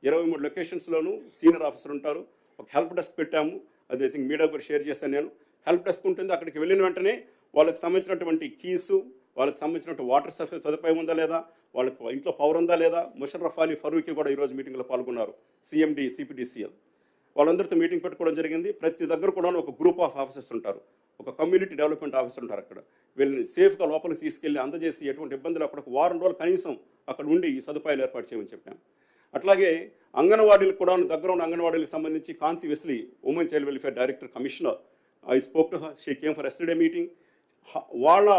23 లొకేషన్స్లోనూ సీనియర్ ఆఫీసర్ ఉంటారు. ఒక హెల్ప్ డెస్క్ పెట్టాము, అది ఐ థింక్ మీడియా కూడా షేర్ చేశాను నేను. హెల్ప్ డెస్క్ ఉంటుంది, అక్కడికి వెళ్ళిన వెంటనే వాళ్ళకి సంబంధించినటువంటి కీసు, వాళ్ళకి సంబంధించినటువంటి వాటర్ సదుపాయం ఉందా లేదా, వాళ్ళకి ఇంట్లో పవర్ ఉందా లేదా. ముషర్రఫ్ అలీ ఫరూకీ కూడా ఈరోజు మీటింగ్లో పాల్గొన్నారు, సిఎండి సిపిడిసిఎల్. వాళ్ళందరితో మీటింగ్ పెట్టుకోవడం జరిగింది. ప్రతి దగ్గర కూడా ఒక గ్రూప్ ఆఫ్ ఆఫీసర్స్ ఉంటారు, ఒక కమ్యూనిటీ డెవలప్మెంట్ ఆఫీసర్ ఉంటారు. అక్కడ వీళ్ళని సేఫ్గా లోపలికి తీసుకెళ్ళి అందజేసి ఎటువంటి ఇబ్బందులు అక్కడ 1 వారం రోజులు కనీసం అక్కడ ఉండి ఈ సదుపాయాలు ఏర్పాటు చేయమని చెప్పాము. అట్లాగే అంగన్వాడీలకు కూడా దగ్గర ఉన్న అంగన్వాడీలకు సంబంధించి Kanthi Wesley, women child welfare director commissioner, I spoke to her, she came for yesterday meeting. వాళ్ళ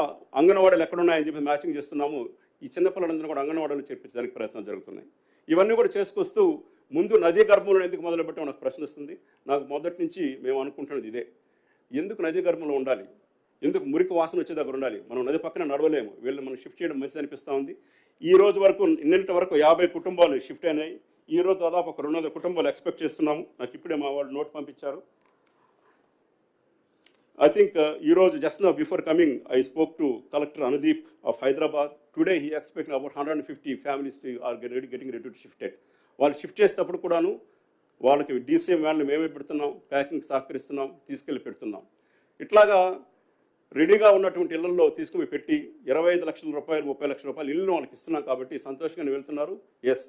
అంగన్వాడీలు ఎక్కడున్నాయని చెప్పి మ్యాచింగ్ చేస్తున్నాము. ఈ చిన్నపిల్లలందరూ కూడా అంగన్వాడీలు చేర్పించడానికి ప్రయత్నాలు జరుగుతున్నాయి. ఇవన్నీ కూడా చేసుకొస్తూ ముందు నదీ గర్భంలో ఎందుకు మొదలుపెట్టామో నాకు ప్రశ్న వస్తుంది. నాకు మొదటి నుంచి మేము అనుకుంటున్నది ఇదే, ఎందుకు నదీ గర్భంలో ఉండాలి, ఎందుకు మురికి వాసన వచ్చే దగ్గర ఉండాలి, మనం నది పక్కన నడవలేము, వీళ్ళు మనం షిఫ్ట్ చేయడం మంచిది అనిపిస్తూ ఉంది. ఈ రోజు వరకు, నిన్నటి వరకు 50 కుటుంబాలు షిఫ్ట్ అయినాయి. ఈ రోజు దాదాపు ఒక 200 కుటుంబాలు ఎక్స్పెక్ట్ చేస్తున్నాము. నాకు ఇప్పుడే మా వాళ్ళు నోట్ పంపించారు. I think ఈరోజు just now before coming, I spoke to Collector Anudeep of Hyderabad. Today he expecting about 150 families are getting ready to shift it. వాళ్ళు షిఫ్ట్ చేసేటప్పుడు కూడాను వాళ్ళకి డీసీఎం వ్యాన్లు మేమే పెడుతున్నాం, ప్యాకింగ్ సహకరిస్తున్నాం, తీసుకెళ్ళి పెడుతున్నాం. ఇట్లాగా రెడీగా ఉన్నటువంటి ఇళ్లలో తీసుకుని పెట్టి 25 లక్షల రూపాయలు 30 లక్షల రూపాయలు ఇల్లు వాళ్ళకి ఇస్తున్నాం కాబట్టి సంతోషంగా వెళ్తున్నారు. ఎస్,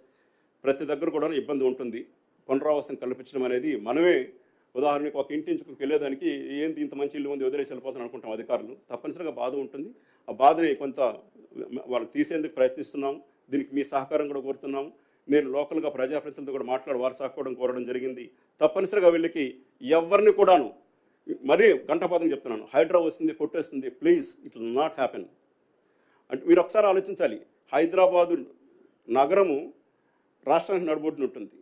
ప్రతి దగ్గర కూడా ఇబ్బంది ఉంటుంది. పునరావాసం కల్పించడం అనేది మనమే, ఉదాహరణకు ఒక ఇంటి నుంచి వెళ్ళేదానికి ఏంటి ఇంత మంచి ఇల్లు ఉంది వదిలేసి వెళ్ళిపోతాను అనుకుంటాం అధికారులు. తప్పనిసరిగా బాధ ఉంటుంది. ఆ బాధని కొంత వాళ్ళకి తీసేందుకు ప్రయత్నిస్తున్నాము. దీనికి మీ సహకారం కూడా కోరుతున్నాము. నేను లోకల్గా ప్రజాప్రతినిధులతో కూడా వారి సహకారం కోరడం జరిగింది. తప్పనిసరిగా వీళ్ళకి ఎవరిని కూడాను మరీ గంటపాతం చెప్తున్నాను, హైడ్రా వస్తుంది కొట్టేస్తుంది, please it will not happen. అంటే మీరు ఒకసారి ఆలోచించాలి, హైదరాబాదు నగరము రాష్ట్రానికి నడుబొడ్డున ఉంటుంది,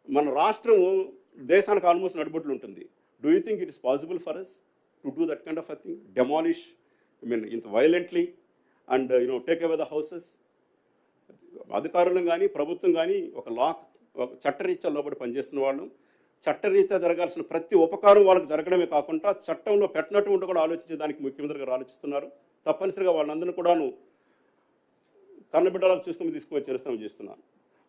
మన రాష్ట్రము దేశానికి ఆల్మోస్ట్ నడుబొడ్లు ఉంటుంది. Do you think it is possible for us to do that kind of a thing, demolish ఇంత violently and take away the houses? అధికారులు కానీ ప్రభుత్వం కానీ ఒక చట్టరీత్యా లోబడి పనిచేస్తున్న వాళ్ళు, చట్టరీత్యా జరగాల్సిన ప్రతి ఉపకారం వాళ్ళకి జరగడమే కాకుండా చట్టంలో పెట్టినటువంటి కూడా ఆలోచించే దానికి ముఖ్యమంత్రి గారు ఆలోచిస్తున్నారు. తప్పనిసరిగా వాళ్ళందరినీ కూడాను కన్నబిడ్డలకు చూసుకుని తీసుకుని చేస్తామని చేస్తున్నాను.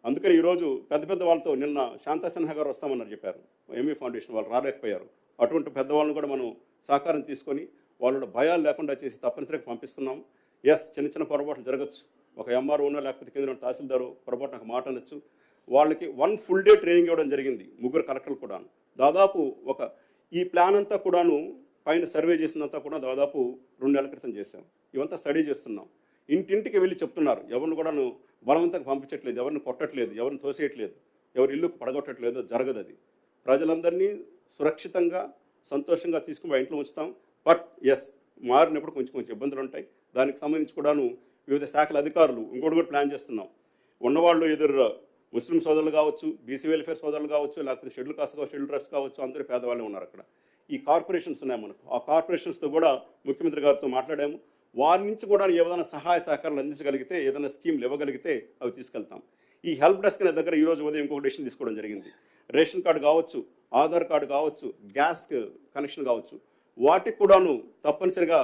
అందుకని ఈరోజు పెద్ద పెద్ద వాళ్ళతో నిన్న శాంతా సిన్హా గారు వస్తామన్నారు చెప్పారు, ఎంఈ ఫౌండేషన్ వాళ్ళు రాలేకపోయారు. అటువంటి పెద్దవాళ్ళని కూడా మనం సహకారం తీసుకొని వాళ్ళ భయాలు లేకుండా చేసి తప్పనిసరిగా పంపిస్తున్నాం. ఎస్, చిన్న చిన్న పొరపాట్లు జరగచ్చు. ఒక ఎంఆర్ఓనో లేకపోతే కింద తహసీల్దారు పొరపాటు నాకు మాట అనొచ్చు. వాళ్ళకి 1 full day ట్రైనింగ్ ఇవ్వడం జరిగింది, 3 కలెక్టర్లు కూడా. దాదాపు ఈ ప్లాన్ అంతా కూడాను పైన సర్వే చేసినంతా కూడా దాదాపు 2 నెలల క్రితం చేశాం. ఇవంతా స్టడీ చేస్తున్నాం. ఇంటింటికి వెళ్ళి చెప్తున్నారు, ఎవరిని కూడాను బలవంతంగా పంపించట్లేదు, ఎవరిని కొట్టట్లేదు, ఎవరిని తోసేయట్లేదు, ఎవరి ఇల్లు పడగొట్టట్లేదు, జరగదు. అది ప్రజలందరినీ సురక్షితంగా సంతోషంగా తీసుకుని మా ఇంట్లో ఉంచుతాం. బట్ ఎస్, మారినప్పుడు కొంచెం ఇబ్బందులు ఉంటాయి. దానికి సంబంధించి కూడాను వివిధ శాఖల అధికారులు ఇంకోటి కూడా ప్లాన్ చేస్తున్నాం. ఉన్నవాళ్ళు ఎదురు ముస్లిం సోదరులు కావచ్చు, బీసీ వెల్ఫేర్ సోదరులు కావచ్చు, లేకపోతే షెడ్యూల్ కాస్ట్ కావచ్చు, షెడ్యూల్ ట్రైబ్స్ కావచ్చు, అందరూ పేదవాళ్ళే ఉన్నారు అక్కడ. ఈ కార్పొరేషన్స్ ఉన్నాయి మనకు. ఆ కార్పొరేషన్స్తో కూడా ముఖ్యమంత్రి గారితో మాట్లాడాము. వారి నుంచి కూడా ఏదైనా సహాయ సహకారాలు అందించగలిగితే, ఏదైనా స్కీమ్లు ఇవ్వగలిగితే అవి తీసుకెళ్తాం. ఈ హెల్ప్ డెస్క్ అనే దగ్గర ఈరోజు ఉదయం ఇంకొక డెసిషన్ తీసుకోవడం జరిగింది. రేషన్ కార్డు కావచ్చు, ఆధార్ కార్డు కావచ్చు, గ్యాస్ కనెక్షన్ కావచ్చు, వాటికి కూడాను తప్పనిసరిగా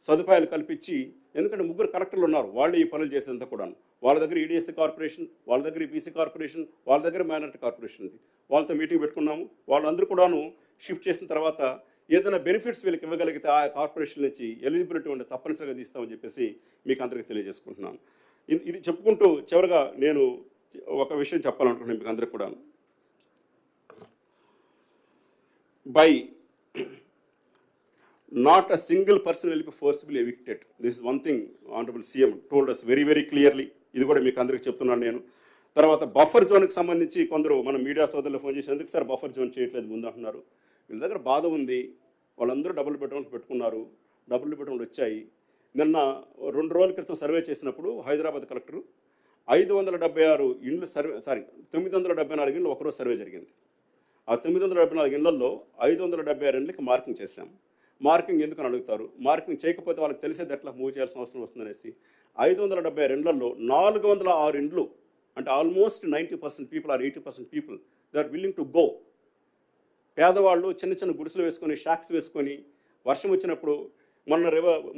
సదుపాయాలు కల్పించి, ఎందుకంటే 3 కలెక్టర్లు ఉన్నారు, వాళ్ళు ఈ పనులు చేసేంత కూడాను. వాళ్ళ దగ్గర ఈడీఎస్సీ కార్పొరేషన్, వాళ్ళ దగ్గర ఈబీసీ కార్పొరేషన్, వాళ్ళ దగ్గర మైనారిటీ కార్పొరేషన్ ఉంది. వాళ్ళతో మీటింగ్ పెట్టుకున్నాము. వాళ్ళందరూ కూడాను షిఫ్ట్ చేసిన తర్వాత ఏదైనా బెనిఫిట్స్ వీళ్ళకి ఇవ్వగలిగితే ఆ కార్పొరేషన్ నుంచి ఎలిజిబిలిటీ ఉంటే తప్పనిసరిగా తీస్తామని చెప్పేసి మీకు అందరికీ తెలియజేసుకుంటున్నాను. ఇది చెప్పుకుంటూ చివరిగా నేను ఒక విషయం చెప్పాలనుకుంటున్నాను మీకు అందరికీ కూడా. By not a single person will be forcibly evicted. This is one thing honorable CM told us very very clearly. ఇది కూడా మీకు అందరికీ చెప్తున్నాను నేను. తర్వాత బఫర్ జోన్కి సంబంధించి కొందరు మన మీడియా సోదరులు ఫోన్ చేసి ఎందుకు సార్ బఫర్ జోన్ చేయట్లేదు ముందు అంటున్నారు. వీళ్ళ దగ్గర బాధ ఉంది. వాళ్ళందరూ డబుల్ బెడ్రూమ్స్ పెట్టుకున్నారు, డబుల్ బెడ్రూమ్లు వచ్చాయి. నిన్న 2 రోజుల క్రితం సర్వే చేసినప్పుడు హైదరాబాద్ కలెక్టరు 576 ఇండ్లు సర్వే 974 ఇండ్లు ఒకరోజు సర్వే జరిగింది. ఆ 974 ఇళ్లలో 572 ఇండ్లకి మార్కింగ్ చేశాం. మార్కింగ్ ఎందుకని అడుగుతారు, మార్కింగ్ చేయకపోతే వాళ్ళకి తెలిసేది ఎట్లా మూవ్ చేయాల్సిన అవసరం వస్తుందనేసి 572 ఇండ్లలో 406 ఇండ్లు, అంటే almost 90% people are 80% people they are willing to go. పేదవాళ్ళు చిన్న చిన్న గుడిసెలు వేసుకొని, షాక్స్ వేసుకొని, వర్షం వచ్చినప్పుడు మొన్న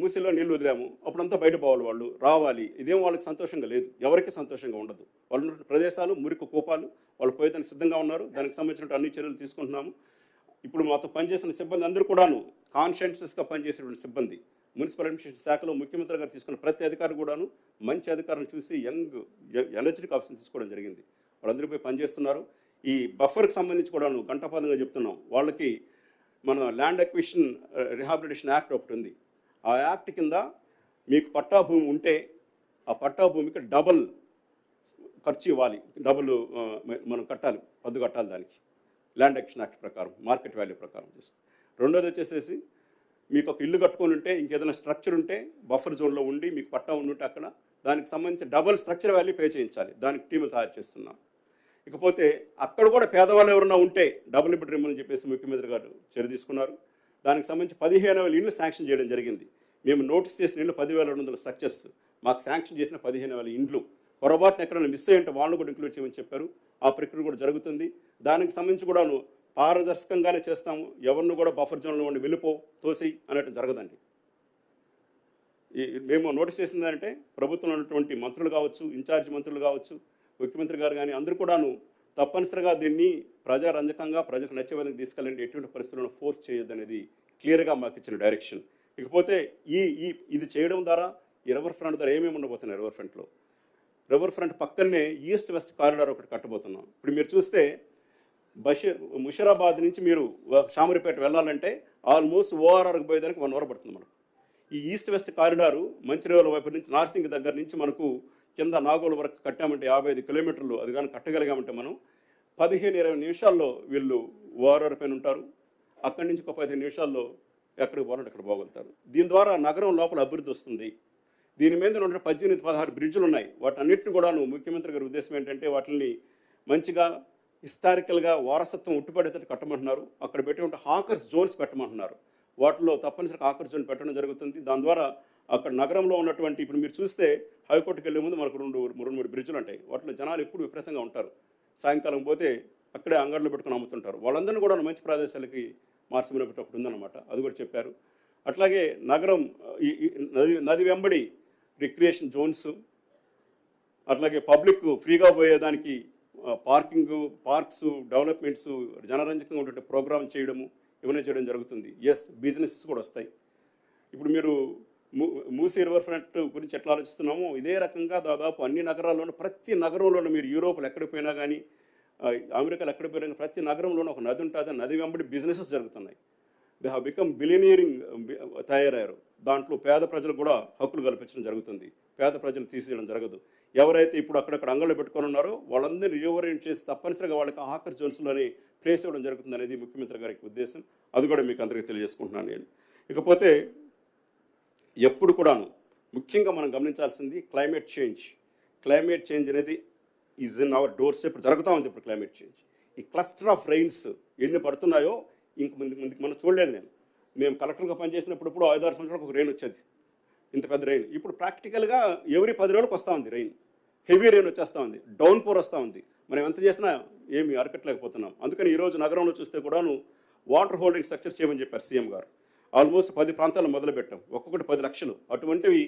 మూసిలో నీళ్లు వదిలాము, అప్పుడంతా బయట పోవాలి, వాళ్ళు రావాలి. ఇదేం వాళ్ళకి సంతోషంగా లేదు, ఎవరికి సంతోషంగా ఉండదు. వాళ్ళు ఉన్న ప్రదేశాలు మురికి కూపాలు, వాళ్ళు పోయేదానికి సిద్ధంగా ఉన్నారు. దానికి సంబంధించిన అన్ని చర్యలు తీసుకుంటున్నాము. ఇప్పుడు మాతో పనిచేసిన సిబ్బంది అందరూ కూడాను కాన్షియన్షియస్గా పనిచేసేటువంటి సిబ్బంది. మున్సిపల్ అడ్మినిస్ట్రేషన్ శాఖలో ముఖ్యమంత్రి గారు తీసుకున్న ప్రతి అధికారి కూడాను మంచి అధికారులను చూసి ఎనర్జెటిక్ ఆఫీస్ని తీసుకోవడం జరిగింది. వాళ్ళందరూ పోయి పనిచేస్తున్నారు. ఈ బఫర్కి సంబంధించి కూడాను గంటపాదంగా చెప్తున్నాం. వాళ్ళకి మన ల్యాండ్ అక్విజిషన్ రిహాబిలిటేషన్ యాక్ట్ ఒకటి ఉంది. ఆ యాక్ట్ కింద మీకు పట్టా భూమి ఉంటే ఆ పట్టా భూమికి డబుల్ ఖర్చు ఇవ్వాలి, డబుల్ మనం కట్టాలి, పద్దు కట్టాలి దానికి, ల్యాండ్ అక్విజిషన్ యాక్ట్ ప్రకారం, మార్కెట్ వాల్యూ ప్రకారం చేస్తాం. రెండోది వచ్చేసేసి మీకు ఒక ఇల్లు కట్టుకొని ఉంటే, ఇంకేదైనా స్ట్రక్చర్ ఉంటే బఫర్ జోన్లో ఉండి మీకు పట్టా ఉంటే అక్కడ దానికి సంబంధించి డబుల్ స్ట్రక్చర్ వాల్యూ పే చేయించాలి. దానికి టీములు తయారు చేస్తున్నాం. ఇకపోతే అక్కడ కూడా పేదవాళ్ళు ఎవరైనా ఉంటే డబుల్ బెడ్రూమ్ అని చెప్పేసి ముఖ్యమంత్రి గారు చర్య తీసుకున్నారు. దానికి సంబంధించి 15,000 ఇళ్ళు శాంక్షన్ చేయడం జరిగింది. మేము నోటీస్ చేసిన ఇళ్ళు 10,200 స్ట్రక్చర్స్, మాకు శాంక్షన్ చేసిన 15,000 ఇండ్లు. పొరపాటున ఎక్కడైనా మిస్ అయ్యి ఉంటే వాళ్ళు కూడా ఇంక్లూడ్ చేయమని చెప్పారు. ఆ ప్రక్రియ కూడా జరుగుతుంది. దానికి సంబంధించి కూడాను పారదర్శకంగానే చేస్తాము. ఎవరిని కూడా బఫర్ జోన్లో ఉండి వెళ్ళిపో, తోసి అనేట్టు జరగదండి. మేము నోటీస్ చేసిందంటే ప్రభుత్వంలో ఉన్నటువంటి మంత్రులు కావచ్చు, ఇన్ఛార్జ్ మంత్రులు కావచ్చు, ముఖ్యమంత్రి గారు కానీ అందరూ కూడాను తప్పనిసరిగా దీన్ని ప్రజారంజకంగా ప్రజలకు నచ్చే విధంగా తీసుకెళ్ళండి, ఎటువంటి పరిస్థితులను ఫోర్స్ చేయొద్దు అనేది క్లియర్గా మాకు ఇచ్చిన డైరెక్షన్. ఇకపోతే ఇది చేయడం ద్వారా ఈ రివర్ ఫ్రంట్ ద్వారా ఏమేమి ఉండబోతున్నాయి, రివర్ ఫ్రంట్ పక్కనే ఈస్ట్ వెస్ట్ కారిడార్ ఒకటి కట్టబోతున్నాం. ఇప్పుడు మీరు చూస్తే ముషిరాబాద్ నుంచి మీరు షామరిపేట వెళ్ళాలంటే ఆల్మోస్ట్ ఓఆర్ఆర్కి పోయేదానికి 1 అవర్ పడుతుంది మనకు. ఈ ఈస్ట్ వెస్ట్ కారిడారు మంచిర్యాల వైపు నుంచి నార్సింగ్ దగ్గర నుంచి మనకు కింద నాగోలు వరకు కట్టామంటే 55 కిలోమీటర్లు. అది కానీ కట్టగలిగామంటే మనం 15-20 నిమిషాల్లో వీళ్ళు ఓఆర్ఆర్ పైన ఉంటారు. అక్కడి నుంచి ఒక 15 నిమిషాల్లో ఎక్కడికి పోవాలంటే అక్కడ పోగలుగుతారు. దీని ద్వారా నగరం లోపల అభివృద్ధి వస్తుంది. దీని మీద 18-16 బ్రిడ్జ్లు ఉన్నాయి. వాటన్నిటిని కూడాను ముఖ్యమంత్రి గారి ఉద్దేశం ఏంటంటే వాటిని మంచిగా హిస్టారికల్గా వారసత్వం ఉట్టుపడేటట్టు కట్టమంటున్నారు. అక్కడ పెట్టేటువంటి హాకర్స్ జోన్స్ పెట్టమంటున్నారు. వాటిలో తప్పనిసరిగా హాకర్స్ జోన్ పెట్టడం జరుగుతుంది. దాని ద్వారా అక్కడ నగరంలో ఉన్నటువంటి, ఇప్పుడు మీరు చూస్తే హైకోర్టుకి వెళ్ళే ముందు మనకు 2-3 బ్రిడ్జ్లు ఉంటాయి. వాటిలో జనాలు ఎప్పుడు విపరీతంగా ఉంటారు. సాయంకాలం పోతే అక్కడే అంగడిలో పెట్టుకుని అమ్ముతుంటారు. వాళ్ళందరినీ కూడా మంచి ప్రదేశాలకి మార్చమని ఒకటి ఉందన్నమాట. అది కూడా చెప్పారు. అట్లాగే నగరం నది వెంబడి రిక్రియేషన్ జోన్స్, అట్లాగే పబ్లిక్ ఫ్రీగా పోయేదానికి పార్క్స్ డెవలప్మెంట్స్, జనరంజకంగా ఉండే ప్రోగ్రామ్ చేయడము, ఇవన్నీ చేయడం జరుగుతుంది. ఎస్, బిజినెసెస్ కూడా వస్తాయి. ఇప్పుడు మీరు మూసీ రివర్ ఫ్రంట్ గురించి ఎట్లా ఆలోచిస్తున్నామో ఇదే రకంగా దాదాపు అన్ని నగరాల్లోనూ, ప్రతి నగరంలోనూ, మీరు యూరోప్లో ఎక్కడికి పోయినా కానీ, అమెరికాలో ఎక్కడికి పోయినా ప్రతి నగరంలోనూ ఒక నది ఉంటుంది. నది వెంబడి బిజినెసెస్ జరుగుతున్నాయి. దే హ్యావ్ బికమ్ బిలియనీరింగ్ తయారయ్యారు. దాంట్లో పేద ప్రజలు కూడా హక్కులు కల్పించడం జరుగుతుంది. పేద ప్రజలు తీసేయడం జరగదు. ఎవరైతే ఇప్పుడు అక్కడక్కడ అంగళ్ళు పెట్టుకొని ఉన్నారో వాళ్ళందరినీ రీఓరియంట్ చేసి తప్పనిసరిగా వాళ్ళకి ఆఖరి జోన్స్లోనే ప్లేస్ ఇవ్వడం జరుగుతుంది అనేది ముఖ్యమంత్రి గారికి ఉద్దేశం. అది కూడా మీకు అందరికీ తెలియజేసుకుంటున్నాను నేను. ఇకపోతే ఎప్పుడు కూడాను ముఖ్యంగా మనం గమనించాల్సింది క్లైమేట్ చేంజ్ అనేది is in our door step. జరుగుతూ ఉంది ఇప్పుడు క్లైమేట్ చేంజ్. ఈ క్లస్టర్ ఆఫ్ రైన్స్ ఎన్ని పడుతున్నాయో ఇంక ముందుకు మనం చూడలేదు. మేము కలెక్టర్గా పనిచేసినప్పుడు 5-6 సంవత్సరాలకు ఒక రెయిన్ వచ్చేది, ఇంత పెద్ద రెయిన్. ఇప్పుడు ప్రాక్టికల్గా ఎవరీ 10 రోజులకు వస్తూ ఉంది రెయిన్. హెవీ రెయిన్ వచ్చేస్తూ ఉంది, డౌన్ పోర్ వస్తూ ఉంది. మనం ఎంత చేసినా ఏమి అరకట్లేకపోతున్నాం. అందుకని ఈరోజు నగరంలో చూస్తే కూడాను వాటర్ హోల్డింగ్ స్ట్రక్చర్ చేయమని చెప్పారు సీఎం గారు. ఆల్మోస్ట్ 10 ప్రాంతాల్లో మొదలుపెట్టాం. ఒక్కొక్కటి 10 లక్షలు. అటువంటివి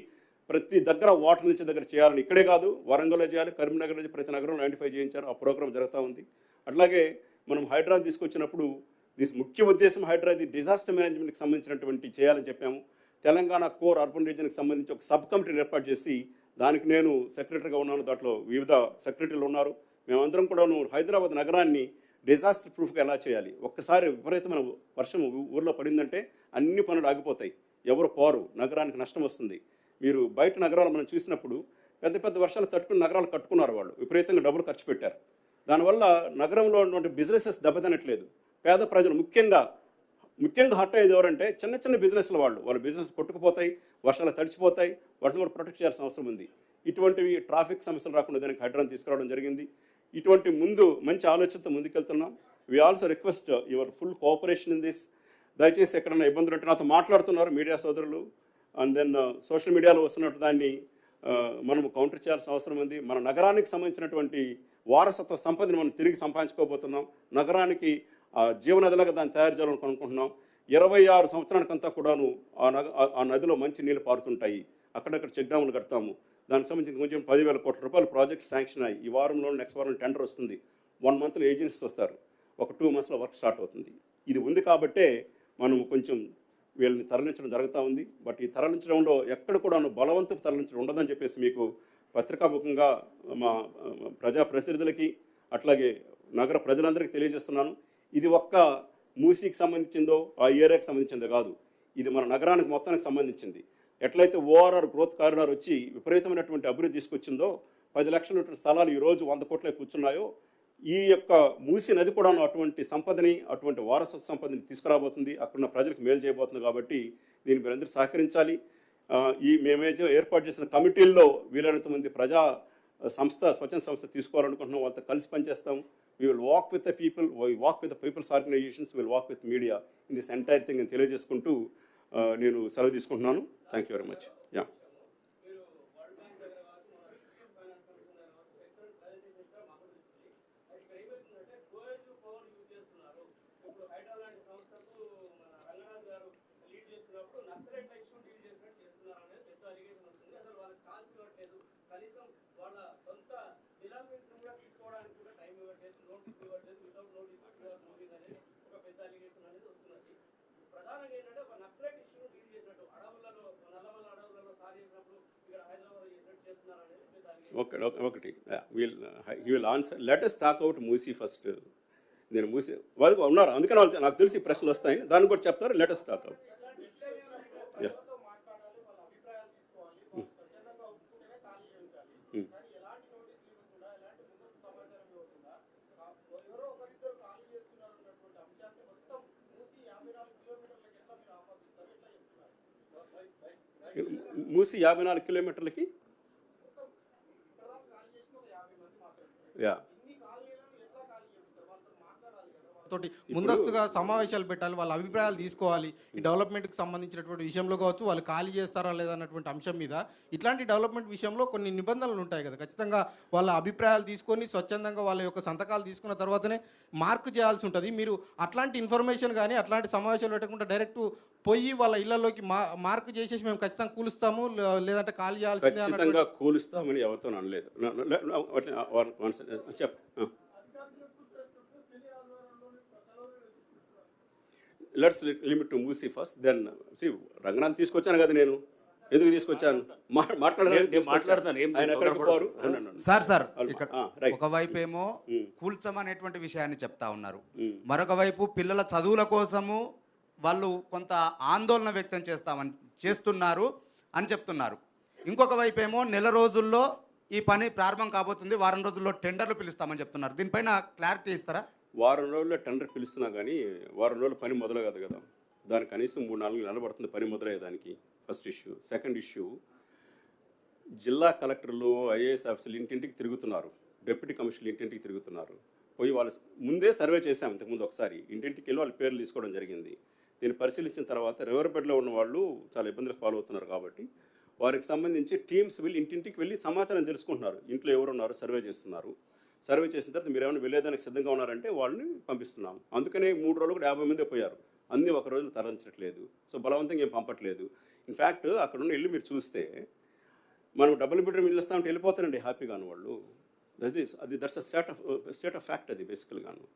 ప్రతి దగ్గర వాటర్ నిలిచే దగ్గర చేయాలని, ఇక్కడే కాదు వరంగల్లో చేయాలి, కరీంనగర్లో ప్రతి నగరంలో ఐడెంటిఫై చేయించారు. ఆ ప్రోగ్రామ్ జరుగుతూ ఉంది. అట్లాగే మనం హైడ్రాన్ తీసుకొచ్చినప్పుడు ముఖ్య ఉద్దేశం హైడ్రాది డిజాస్టర్ మేనేజ్మెంట్కి సంబంధించినటువంటి చేయాలని చెప్పాము. తెలంగాణ కోర్ అర్బన్ రీజన్కి సంబంధించి ఒక సబ్ కమిటీని ఏర్పాటు చేసి దానికి నేను సెక్రటరీగా ఉన్నాను. దాంట్లో వివిధ సెక్రటరీలు ఉన్నారు. మేమందరం కూడా హైదరాబాద్ నగరాన్ని డిజాస్టర్ ప్రూఫ్గా ఎలా చేయాలి. ఒక్కసారి విపరీతమైన వర్షం ఊర్లో పడిందంటే అన్ని పనులు ఆగిపోతాయి, ఎవరు పోరు, నగరానికి నష్టం వస్తుంది. మీరు బయట నగరాలు మనం చూసినప్పుడు పెద్ద పెద్ద వర్షాలు తట్టుకుని నగరాలు కట్టుకున్నారు. వాళ్ళు విపరీతంగా డబ్బులు ఖర్చు పెట్టారు. దానివల్ల నగరంలో ఉన్నటువంటి బిజినెసెస్ దెబ్బతినట్లేదు. పేద ప్రజలు ముఖ్యంగా హర్ట్ అయ్యేది ఎవరంటే చిన్న చిన్న బిజినెస్ల వాళ్ళ బిజినెస్ కొట్టుకుపోతాయి, వర్షాలు తడిచిపోతాయి. వాటిని కూడా ప్రొటెక్ట్ చేయాల్సిన అవసరం ఉంది. ఇటువంటివి ట్రాఫిక్ సమస్యలు రాకుండా దానికి హైడ్రాన్ తీసుకురావడం జరిగింది. ఇటువంటి మంచి ఆలోచనతో ముందుకెళ్తున్నాం. We also request your full cooperation in this. దయచేసి ఎక్కడైనా ఇబ్బందులు ఉంటే నాతో మాట్లాడుతున్నారు మీడియా సోదరులు. అండ్ దెన్ సోషల్ మీడియాలో వస్తున్నట్టు దాన్ని మనం కౌంటర్ చేయాల్సిన అవసరం ఉంది. మన నగరానికి సంబంధించినటువంటి వారసత్వ సంపదని మనం తిరిగి సంపాదించుకోబోతున్నాం. నగరానికి జీవనదిలాగా దాన్ని తయారు చేయాలని అనుకుంటున్నాం. 26 సంవత్సరానికంతా కూడాను ఆ నదిలో మంచి నీళ్ళు పారుతుంటాయి. అక్కడక్కడ చెక్ డ్యాములు కడతాము. దానికి సంబంధించి కొంచెం 10,000 కోట్ల రూపాయలు ప్రాజెక్ట్ శాంక్షన్ అయ్యి ఈ వారంలో నెక్స్ట్ వారం టెండర్ వస్తుంది. 1 మంత్లో ఏజెన్సీస్ వస్తారు. ఒక 2 మంత్స్లో వర్క్ స్టార్ట్ అవుతుంది. ఇది ఉంది కాబట్టే మనం కొంచెం వీళ్ళని తరలించడం జరుగుతూ ఉంది. బట్ ఈ తరలించడంలో ఎక్కడ కూడా బలవంతపు తరలించడం ఉండదని చెప్పేసి మీకు పత్రికాముఖంగా మా ప్రజాప్రతినిధులకి అట్లాగే నగర ప్రజలందరికీ తెలియజేస్తున్నాను. ఇది ఒక్క మూసీకి సంబంధించిందో ఆ ఏరియాకి సంబంధించిందో కాదు, ఇది మన నగరానికి మొత్తానికి సంబంధించింది. ఎట్లయితే ఓఆర్ఆర్ గ్రోత్ కారిడార్ వచ్చి విపరీతమైనటువంటి అభివృద్ధి తీసుకొచ్చిందో, 10 లక్షల స్థలాలు ఈరోజు 100 కోట్లే కూర్చున్నాయో, ఈ యొక్క మూసీ నది కూడా అటువంటి సంపదని, అటువంటి వారసత్వ సంపదని తీసుకురాబోతుంది. అక్కడున్న ప్రజలకు మేలు చేయబోతుంది. కాబట్టి దీన్ని మీరందరూ సహకరించాలి. మేమైతే ఏర్పాటు చేసిన కమిటీల్లో వీలైనంత మంది స్వచ్ఛంద సంస్థ తీసుకోవాలనుకుంటున్నాం. వాళ్ళతో కలిసి పనిచేస్తాం. We will walk with the people, we walk with the people's organizations, we will walk with media in this entire thing అని తెలియజేసుకుంటూ నేను సెలవు తీసుకుంటున్నాను. Thank you very much. Yeah ఒకటి will answer. Let us talk about Musi first. నేను మూసీ వాళ్ళు ఉన్నారు, అందుకని నాకు తెలిసి ప్రశ్నలు వస్తాయి, దాన్ని కూడా చెప్తారు. Let us talk about. Musi 54 కిలోమీటర్లకి తోటి ముందస్తుగా సమావేశాలు పెట్టాలి, వాళ్ళ అభిప్రాయాలు తీసుకోవాలి. ఈ డెవలప్మెంట్కి సంబంధించినటువంటి విషయంలో కావచ్చు, వాళ్ళు ఖాళీ చేస్తారా లేదా అన్నటువంటి అంశం మీద ఇట్లాంటి డెవలప్మెంట్ విషయంలో కొన్ని నిబంధనలు ఉంటాయి కదా. ఖచ్చితంగా వాళ్ళ అభిప్రాయాలు తీసుకొని స్వచ్ఛందంగా వాళ్ళ యొక్క సంతకాలు తీసుకున్న తర్వాతనే మార్క్ చేయాల్సి ఉంటుంది. మీరు అట్లాంటి ఇన్ఫర్మేషన్ కానీ అట్లాంటి సమావేశాలు పెట్టకుండా డైరెక్ట్ పోయి వాళ్ళ ఇళ్లలోకి మార్క్ చేసేసి మేము ఖచ్చితంగా కూలుస్తాము లేదంటే ఖాళీ చేయాల్సిందే ఖచ్చితంగా కూలుస్తామని ఎవరితో అనలేదు. Let's limit to Musi first, then see Ranganath తీసుకొచ్చాను కదా నేను. ఎందుకు తీసుకొచ్చాను? సార్ ఒకవైపు ఏమో కూల్చం అనేటువంటి విషయాన్ని చెప్తా ఉన్నారు, మరొక వైపు పిల్లల చదువుల కోసము వాళ్ళు కొంత ఆందోళన వ్యక్తం చేస్తున్నారు అని చెప్తున్నారు. ఇంకొక వైపు ఏమో నెల రోజుల్లో ఈ పని ప్రారంభం కాబోతుంది, వారం రోజుల్లో టెండర్లు పిలుస్తామని చెప్తున్నారు. దీనిపైన క్లారిటీ ఇస్తారా? వారం రోజుల్లో టెండర్ పిలుస్తున్నా కానీ వారం రోజులు పని మొదలు కాదు కదా. దానికి కనీసం 3-4 నెలలు పడుతుంది పని మొదలయ్యేదానికి. First issue. సెకండ్ ఇష్యూ, జిల్లా కలెక్టర్లు ఐఏఎస్ ఆఫీసర్లు ఇంటింటికి తిరుగుతున్నారు, డిప్యూటీ కమిషనర్లు ఇంటింటికి తిరుగుతున్నారు. పోయి వాళ్ళు ముందే సర్వే చేశాం ఇంతకుముందు ఒకసారి, ఇంటింటికి వెళ్ళి వాళ్ళ పేర్లు తీసుకోవడం జరిగింది. దీన్ని పరిశీలించిన తర్వాత రివర్ బెడ్లో ఉన్న వాళ్ళు చాలా ఇబ్బందులు ఫాలో అవుతున్నారు కాబట్టి వారికి సంబంధించి టీమ్స్ వెళ్ళి ఇంటింటికి వెళ్ళి సమాచారం తెలుసుకుంటున్నారు. ఇంట్లో ఎవరున్నారు సర్వే చేస్తున్నారు. సర్వే చేసిన తర్వాత మీరు ఏమైనా వెళ్ళేదానికి సిద్ధంగా ఉన్నారంటే వాళ్ళని పంపిస్తున్నాం. అందుకనే 3 రోజులు కూడా 50 మందే పోయారు. అన్నీ ఒక రోజు తరలించట్లేదు. సో బలవంతంగా ఏం పంపట్లేదు. ఇన్ఫ్యాక్ట్ అక్కడ ఉన్న ఇల్లు మీరు చూస్తే మనం డబుల్ బెడ్రూమ్ ఇల్లు ఇస్తామంటే వెళ్ళిపోతారండి హ్యాపీగాను వాళ్ళు. That's state of fact. అది బేసికల్గాను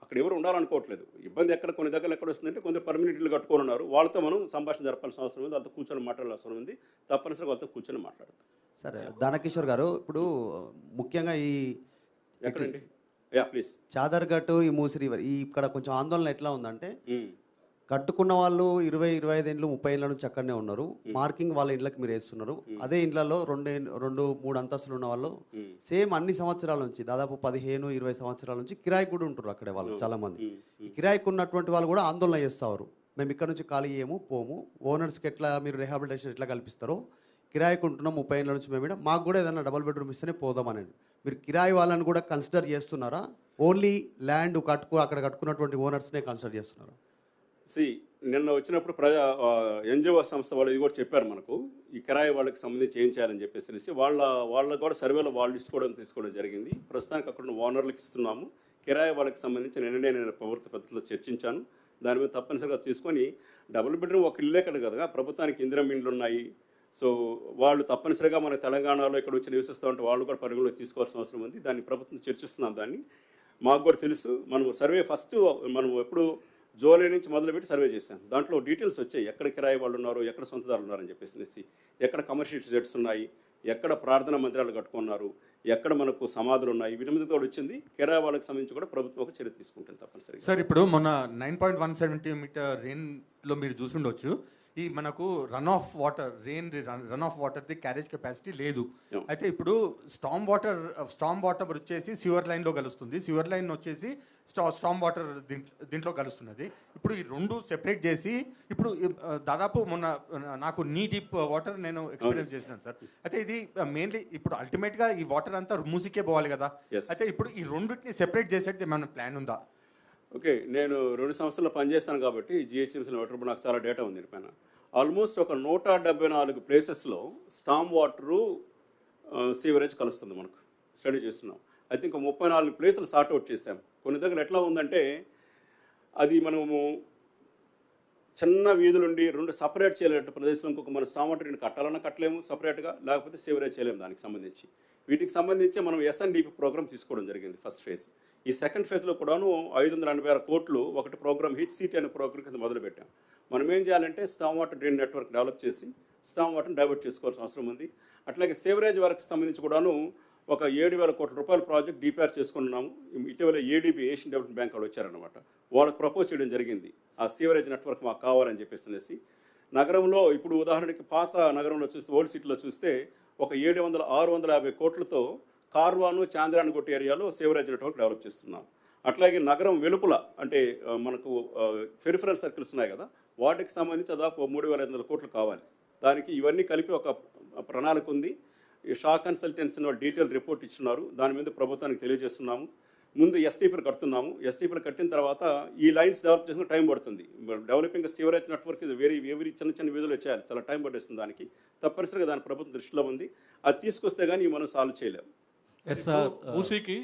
అక్కడ ఎవరు ఉండాలనుకోవట్లేదు. ఇబ్బంది ఎక్కడ కొన్ని దగ్గర ఎక్కడ వస్తుందంటే కొందరు పర్మనెంట్ ఇల్లు కట్టుకొని ఉన్నారు. వాళ్ళతో మనం సంభాషణ జరపాల్సిన అవసరం ఉంది, వాళ్ళతో కూర్చొని మాట్లాడాల్సిన అవసరం ఉంది. తప్పనిసరిగా వాళ్ళతో కూర్చొని మాట్లాడతాం. సరే దానకిషోర్ గారు, ఇప్పుడు ముఖ్యంగా ఈ ఎక్కడండి ప్లీజ్ చాదర్ఘట్, ఈ మూసి రివర్, ఈ ఇక్కడ కొంచెం ఆందోళన ఎట్లా ఉందంటే కట్టుకున్న వాళ్ళు 20-25 ఏళ్ళు 30 ఏళ్ళ నుంచి అక్కడనే ఉన్నారు. మార్కింగ్ వాళ్ళ ఇంట్లోకి మీరు వేస్తున్నారు. అదే ఇండ్లలో 2-3 అంతస్తులు ఉన్న వాళ్ళు సేమ్ అన్ని సంవత్సరాల నుంచి దాదాపు 15-20 సంవత్సరాల నుంచి కిరాయి కూడా ఉంటారు అక్కడే వాళ్ళు చాలా మంది. కిరాయికి ఉన్నటువంటి వాళ్ళు కూడా ఆందోళన చేస్తారు. మేము ఇక్కడ నుంచి ఖాళీ చేయము, పోము, ఓనర్స్కి ఎట్లా మీరు రిహాబిలిటేషన్ ఎట్లా కల్పిస్తారో, కిరాయికి ఉంటున్నాం 30 ఏళ్ళ నుంచి మేము, మాకు కూడా ఏదైనా డబుల్ బెడ్రూమ్ ఇస్తేనే పోదామని. మీరు కిరాయి వాళ్ళని కూడా కన్సిడర్ చేస్తున్నారా? ఓన్లీ ల్యాండ్ అక్కడ కట్టుకున్నటువంటి ఓనర్స్నే కన్సిడర్ చేస్తున్నారా? నిన్న వచ్చినప్పుడు ఎన్జిఓ సంస్థ వాళ్ళు ఇది కూడా చెప్పారు మనకు, ఈ కిరాయి వాళ్ళకి సంబంధించి ఏం చేయాలని చెప్పేసి వాళ్ళకు కూడా సర్వేలో వాళ్ళు తీసుకోవడం జరిగింది. ప్రస్తుతానికి అక్కడ ఉన్న ఓనర్లకు ఇస్తున్నాము. కిరాయి వాళ్ళకి సంబంధించి నేను ప్రభుత్వ పద్ధతిలో చర్చించాను. దాని మీద తప్పనిసరిగా తీసుకొని డబుల్ బెడ్రూమ్ ఒక ఇల్లే కదా, ప్రభుత్వానికి ఇందిరమ్మ ఇండ్లు ఉన్నాయి. సో వాళ్ళు తప్పనిసరిగా మన తెలంగాణలో ఇక్కడ వచ్చి నివసిస్తూ ఉంటే వాళ్ళు కూడా పరిగణలోకి తీసుకోవాల్సిన అవసరం ఉంది. దాన్ని ప్రభుత్వం చర్చిస్తున్నాం. దాన్ని మాకు కూడా తెలుసు. మనం సర్వే ఫస్ట్ మనం ఎప్పుడు జూలై నుంచి మొదలుపెట్టి సర్వే చేశాం. దాంట్లో డీటెయిల్స్ వచ్చాయి, ఎక్కడ కిరాయి వాళ్ళు ఉన్నారు, ఎక్కడ సొంతదారులు ఉన్నారని చెప్పేసి, ఎక్కడ కమర్షియల్ సెట్స్ ఉన్నాయి, ఎక్కడ ప్రార్థనా మందిరాలు కట్టుకున్నారు, ఎక్కడ మనకు సమాధులు ఉన్నాయి, వీటి మీద కూడా వచ్చింది. కిరాయి వాళ్ళకి సంబంధించి కూడా ప్రభుత్వం ఒక చర్య తీసుకుంటుంది తప్పనిసరిగా. సార్ ఇప్పుడు మొన్న 9.170 మీటర్ రెయిన్లో మీరు చూసుండొచ్చు, ఈ మనకు రన్ ఆఫ్ వాటర్ది క్యారేజ్ కెపాసిటీ లేదు. అయితే ఇప్పుడు స్టామ్ వాటర్ వచ్చేసి సివర్ లైన్లో కలుస్తుంది, సివర్ లైన్ వచ్చేసి స్టామ్ వాటర్ దీంట్లో కలుస్తున్నది. ఇప్పుడు ఈ రెండు సెపరేట్ చేసి ఇప్పుడు దాదాపు మొన్న నాకు నీ డీప్ వాటర్ నేను ఎక్స్పీరియన్స్ చేసినాను సార్. అయితే ఇది మెయిన్లీ ఇప్పుడు అల్టిమేట్గా ఈ వాటర్ అంతా మూసికే పోవాలి కదా. అయితే ఇప్పుడు ఈ రెండింటిని సెపరేట్ చేసేది ఏమైనా ప్లాన్ ఉందా? ఓకే, నేను 2 సంవత్సరాలు పనిచేస్తాను కాబట్టి జిహెచ్ఎంసీ వాటర్ నాకు చాలా డేటా ఉంది దీనిపైన. ఆల్మోస్ట్ ఒక 174 ప్లేసెస్లో స్టామ్ వాటరు సీవరేజ్ కలుస్తుంది. మనకు స్టడీ చేస్తున్నాం. ఐ థింక్ 34 ప్లేసులు సార్ట్అవుట్ చేసాం. కొన్ని దగ్గర ఎట్లా ఉందంటే అది మనము చిన్న వీధులుండి 2 సపరేట్ చేయలేట ప్రదేశంలో ఇంకొక మన స్టామ్ వాటర్ కట్టాలన్నా కట్టలేము సపరేట్గా, లేకపోతే సీవరేజ్ చేయలేము. దానికి సంబంధించి వీటికి సంబంధించి మనం ఎస్ఎన్డిపి ప్రోగ్రామ్ తీసుకోవడం జరిగింది ఫస్ట్ ఫేజ్. ఈ సెకండ్ ఫేజ్లో కూడాను 586 కోట్లు ఒకటి ప్రోగ్రామ్ హెచ్సిటీ అనే ప్రోగ్రామ్ కింద మొదలుపెట్టాం. మనం ఏం చేయాలంటే storm water drain network develop చేసి స్టామ్ వాటర్ని డైవర్ట్ చేసుకోవాల్సిన అవసరం ఉంది. అట్లాగే సేవరేజ్ వర్క్కి సంబంధించి కూడాను ఒక 7,000 కోట్ల రూపాయల ప్రాజెక్ట్ డిపిఆర్ చేసుకున్నాము. ఇటీవల ఏడీబీ ఏషియన్ డెవలప్మెంట్ బ్యాంక్ వాళ్ళు వచ్చారనమాట. వాళ్ళకి ప్రపోజ్ చేయడం జరిగింది, ఆ సీవరేజ్ నెట్వర్క్ మాకు కావాలని చెప్పేసి. నగరంలో ఇప్పుడు ఉదాహరణకి పాత నగరంలో చూస్తే ఓల్డ్ సిటీలో చూస్తే ఒక 650 కోట్లతో కార్వాను చాంద్రాయణగుట్ట ఏరియాలో సేవరేజ్ నెట్వర్క్ డెవలప్ చేస్తున్నాం. అట్లాగే నగరం వెలుపల అంటే మనకు పెరిఫరల్ సర్కిల్స్ ఉన్నాయి కదా, వాటికి సంబంధించి దాదాపు 3,500 కోట్లు కావాలి. దానికి ఇవన్నీ కలిపి ఒక ప్రణాళిక ఉంది. ఈ షా కన్సల్టెన్సీ వాళ్ళు డీటెయిల్ రిపోర్ట్ ఇచ్చున్నారు. దాని మీద ప్రభుత్వానికి తెలియజేస్తున్నాము. ముందు ఎస్టీపీలు కడుతున్నాము. ఎస్టీపీలు కట్టిన తర్వాత ఈ లైన్స్ డెవలప్ చేసిన టైం పడుతుంది. డెవలపింగ్ సివరేజ్ నెట్వర్క్ ఇది వెరీ చిన్న వీధులు చేయాలి, చాలా టైం పట్టేస్తుంది దానికి. తప్పనిసరిగా దాని ప్రభుత్వం దృష్టిలో ఉంది. అది తీసుకొస్తే కానీ మనం సాల్వ్ చేయలేము. మూసీకి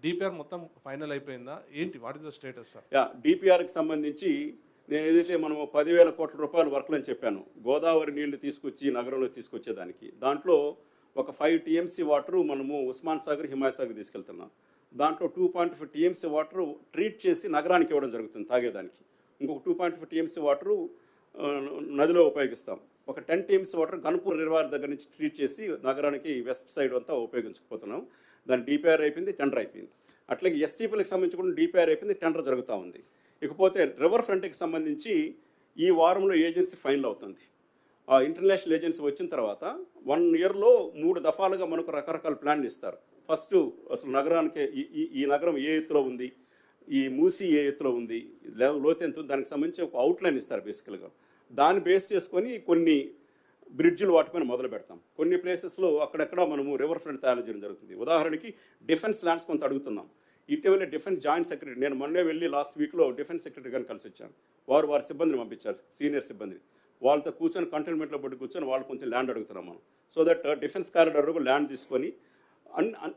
డిపిఆర్ మొత్తం ఫైనల్ అయిపోయిందా ఏంటి, what is the status sir? డిపిఆర్కి సంబంధించి నేను ఏదైతే మనం 10,000 కోట్ల రూపాయల వర్క్లు అని చెప్పాను, గోదావరి నీళ్లు తీసుకొచ్చి నగరంలో తీసుకొచ్చేదానికి, దాంట్లో ఒక 5 టీఎంసీ వాటరు మనము ఉస్మాన్ సాగర్, హిమాయత్ సాగర్ తీసుకెళ్తున్నాం. దాంట్లో 2.5 టీఎంసీ వాటరు ట్రీట్ చేసి నగరానికి ఇవ్వడం జరుగుతుంది తాగేదానికి. ఇంకొక 2.5 టీఎంసీ వాటరు నదిలో ఉపయోగిస్తాం. ఒక 10 టీఎంసీ వాటర్ గన్పూర్ రిజర్వాయర్ దగ్గర నుంచి ట్రీట్ చేసి నగరానికి వెస్ట్ సైడ్ అంతా ఉపయోగించకపోతున్నాం. దాని డిపిఆర్ అయిపోయింది, టెండర్ అయిపోయింది. అట్లాగే ఎస్టీపీలకు సంబంధించి కూడా డిపిఆర్ అయిపోయింది, టెండర్ జరుగుతూ ఉంది. ఇకపోతే రివర్ ఫ్రంట్కి సంబంధించి ఈ వారంలో ఏజెన్సీ ఫైనల్ అవుతుంది. ఆ ఇంటర్నేషనల్ ఏజెన్సీ వచ్చిన తర్వాత 1 ఇయర్లో 3 దఫాలుగా మనకు రకరకాల ప్లాన్లు ఇస్తారు. ఫస్ట్ అసలు నగరానికి ఈ నగరం ఏ ఎత్తులో ఉంది, ఈ మూసీ ఏ ఎత్తులో ఉంది, లోతు ఎంత ఉంది, దానికి సంబంధించి ఒక అవుట్లైన్ ఇస్తారు బేసికల్గా. దాన్ని బేస్ చేసుకొని కొన్ని బ్రిడ్జిలు వాటిపైన మొదలు పెడతాం. కొన్ని ప్లేసెస్లో అక్కడెక్కడ మనము రివర్ ఫ్రంట్ తయారు చేయడం జరుగుతుంది. ఉదాహరణకి డిఫెన్స్ ల్యాండ్స్ కొంత అడుగుతున్నాం. ఇటీవల డిఫెన్స్ జాయింట్ సెక్రటరీ, నేను మొన్నే వెళ్ళి లాస్ట్ వీక్లో డిఫెన్స్ సెక్రటరీ గారిని కలిసి వచ్చాను. వారి సిబ్బందిని పంపించారు, సీనియర్ సిబ్బందిని. వాళ్ళతో కూర్చొని కంటైన్మెంట్లో పట్టి కూర్చొని వాళ్ళు కొంచెం ల్యాండ్ అడుగుతున్నాం మనం. సో దట్ డిఫెన్స్ కారిడార్కు ల్యాండ్ తీసుకొని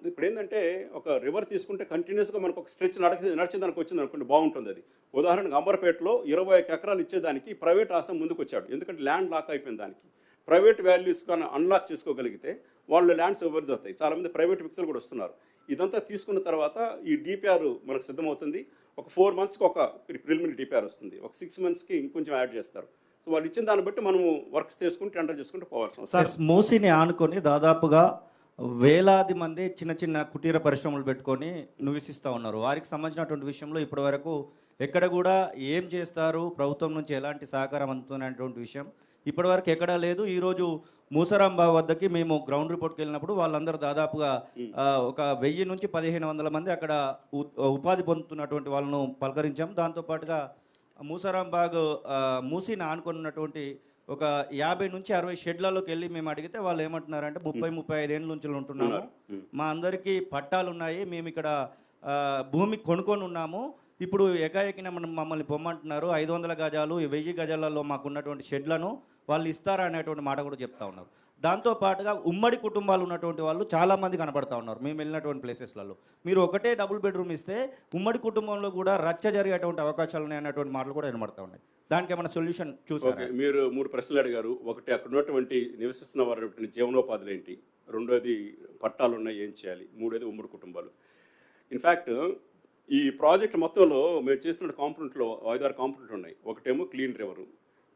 ఇప్పుడు ఏంటంటే ఒక రివర్ తీసుకుంటే కంటిన్యూస్గా మనకు ఒక స్ట్రెచ్ నడిచేదానికి వచ్చింది అనుకోండి, బాగుంటుంది. అది ఉదాహరణకు అంబర్పేటలో 21 ఎకరాలు ఇచ్చేదానికి ప్రైవేట్ ఆసం ముందుకు వచ్చాడు. ఎందుకంటే ల్యాండ్ లాక్ అయిపోయింది. దానికి ప్రైవేట్ వాల్యూస్ కానీ అన్లాక్ చేసుకోగలిగితే వాళ్ళు ల్యాండ్స్ అభివృద్ధి అవుతాయి. చాలామంది ప్రైవేట్ వ్యక్తులు కూడా వస్తున్నారు. ఇదంతా తీసుకున్న తర్వాత ఈ డిపిఆర్ మనకు సిద్ధమవుతుంది. ఒక 4 మంత్స్కి ఒక ప్రిలిమినరీ డిపిఆర్ వస్తుంది. ఒక 6 మంత్స్కి ఇంకొంచెం యాడ్ చేస్తారు. సో వాళ్ళు ఇచ్చిన దాన్ని బట్టి మనము వర్క్స్ చేసుకుని టెండర్ చేసుకుంటూ పోవాల్సి సార్, మూసీని ఆనుకొని దాదాపుగా వేలాది మంది చిన్న చిన్న కుటీర పరిశ్రమలు పెట్టుకొని నివసిస్తూ ఉన్నారు. వారికి సంబంధించినటువంటి విషయంలో ఇప్పటి వరకు ఎక్కడ కూడా ఏం చేస్తారు, ప్రభుత్వం నుంచి ఎలాంటి సహకారం అందుతున్నటువంటి విషయం ఇప్పటివరకు ఎక్కడా లేదు. ఈరోజు మూసరాంబాగ్ వద్దకి మేము గ్రౌండ్ రిపోర్ట్కి వెళ్ళినప్పుడు వాళ్ళందరూ దాదాపుగా ఒక 1000 నుంచి 1500 మంది అక్కడ ఉపాధి పొందుతున్నటువంటి వాళ్ళను పలకరించాం. దాంతోపాటుగా మూసరాంబాగ్ మూసీని ఆనుకున్నటువంటి ఒక 50 నుంచి 60 షెడ్లలోకి వెళ్ళి మేము అడిగితే వాళ్ళు ఏమంటున్నారంటే 30-35 ఏళ్ళ నుంచి ఉంటున్నాము, మా అందరికీ పట్టాలు ఉన్నాయి, మేము ఇక్కడ భూమి కొనుక్కొని ఉన్నాము, ఇప్పుడు ఏకాఏకిన మమ్మల్ని పొమ్మంటున్నారు, 500 గజాలు 1000 గజాలలో మాకు ఉన్నటువంటి షెడ్లను వాళ్ళు ఇస్తారా అనేటువంటి మాట కూడా చెప్తా ఉన్నారు. దాంతోపాటుగా ఉమ్మడి కుటుంబాలు ఉన్నటువంటి వాళ్ళు చాలామంది కనబడతా ఉన్నారు మేము వెళ్ళినటువంటి ప్లేసెస్లలో. మీరు ఒకటే డబుల్ బెడ్రూమ్ ఇస్తే ఉమ్మడి కుటుంబంలో కూడా రచ్చ జరిగేటువంటి అవకాశాలు ఉన్నాయి అన్నటువంటి మాటలు కూడా వినబడతా ఉన్నాయి. దానికి ఏమైనా సొల్యూషన్ చూసారా? మీరు 3 ప్రశ్నలు అడిగారు. ఒకటి, అక్కడ ఉన్నటువంటి నివసిస్తున్న వారి జీవనోపాధులు ఏంటి, రెండోది పట్టాలు ఉన్నాయి ఏం చేయాలి, మూడోది ఉమ్మడి కుటుంబాలు. ఇన్ఫ్యాక్ట్ ఈ ప్రాజెక్ట్ మొత్తంలో మేము చేసిన కాంపోనెంట్లో 5-6 కాంపోనెంట్లు ఉన్నాయి. ఒకటేమో క్లీన్ రివరు,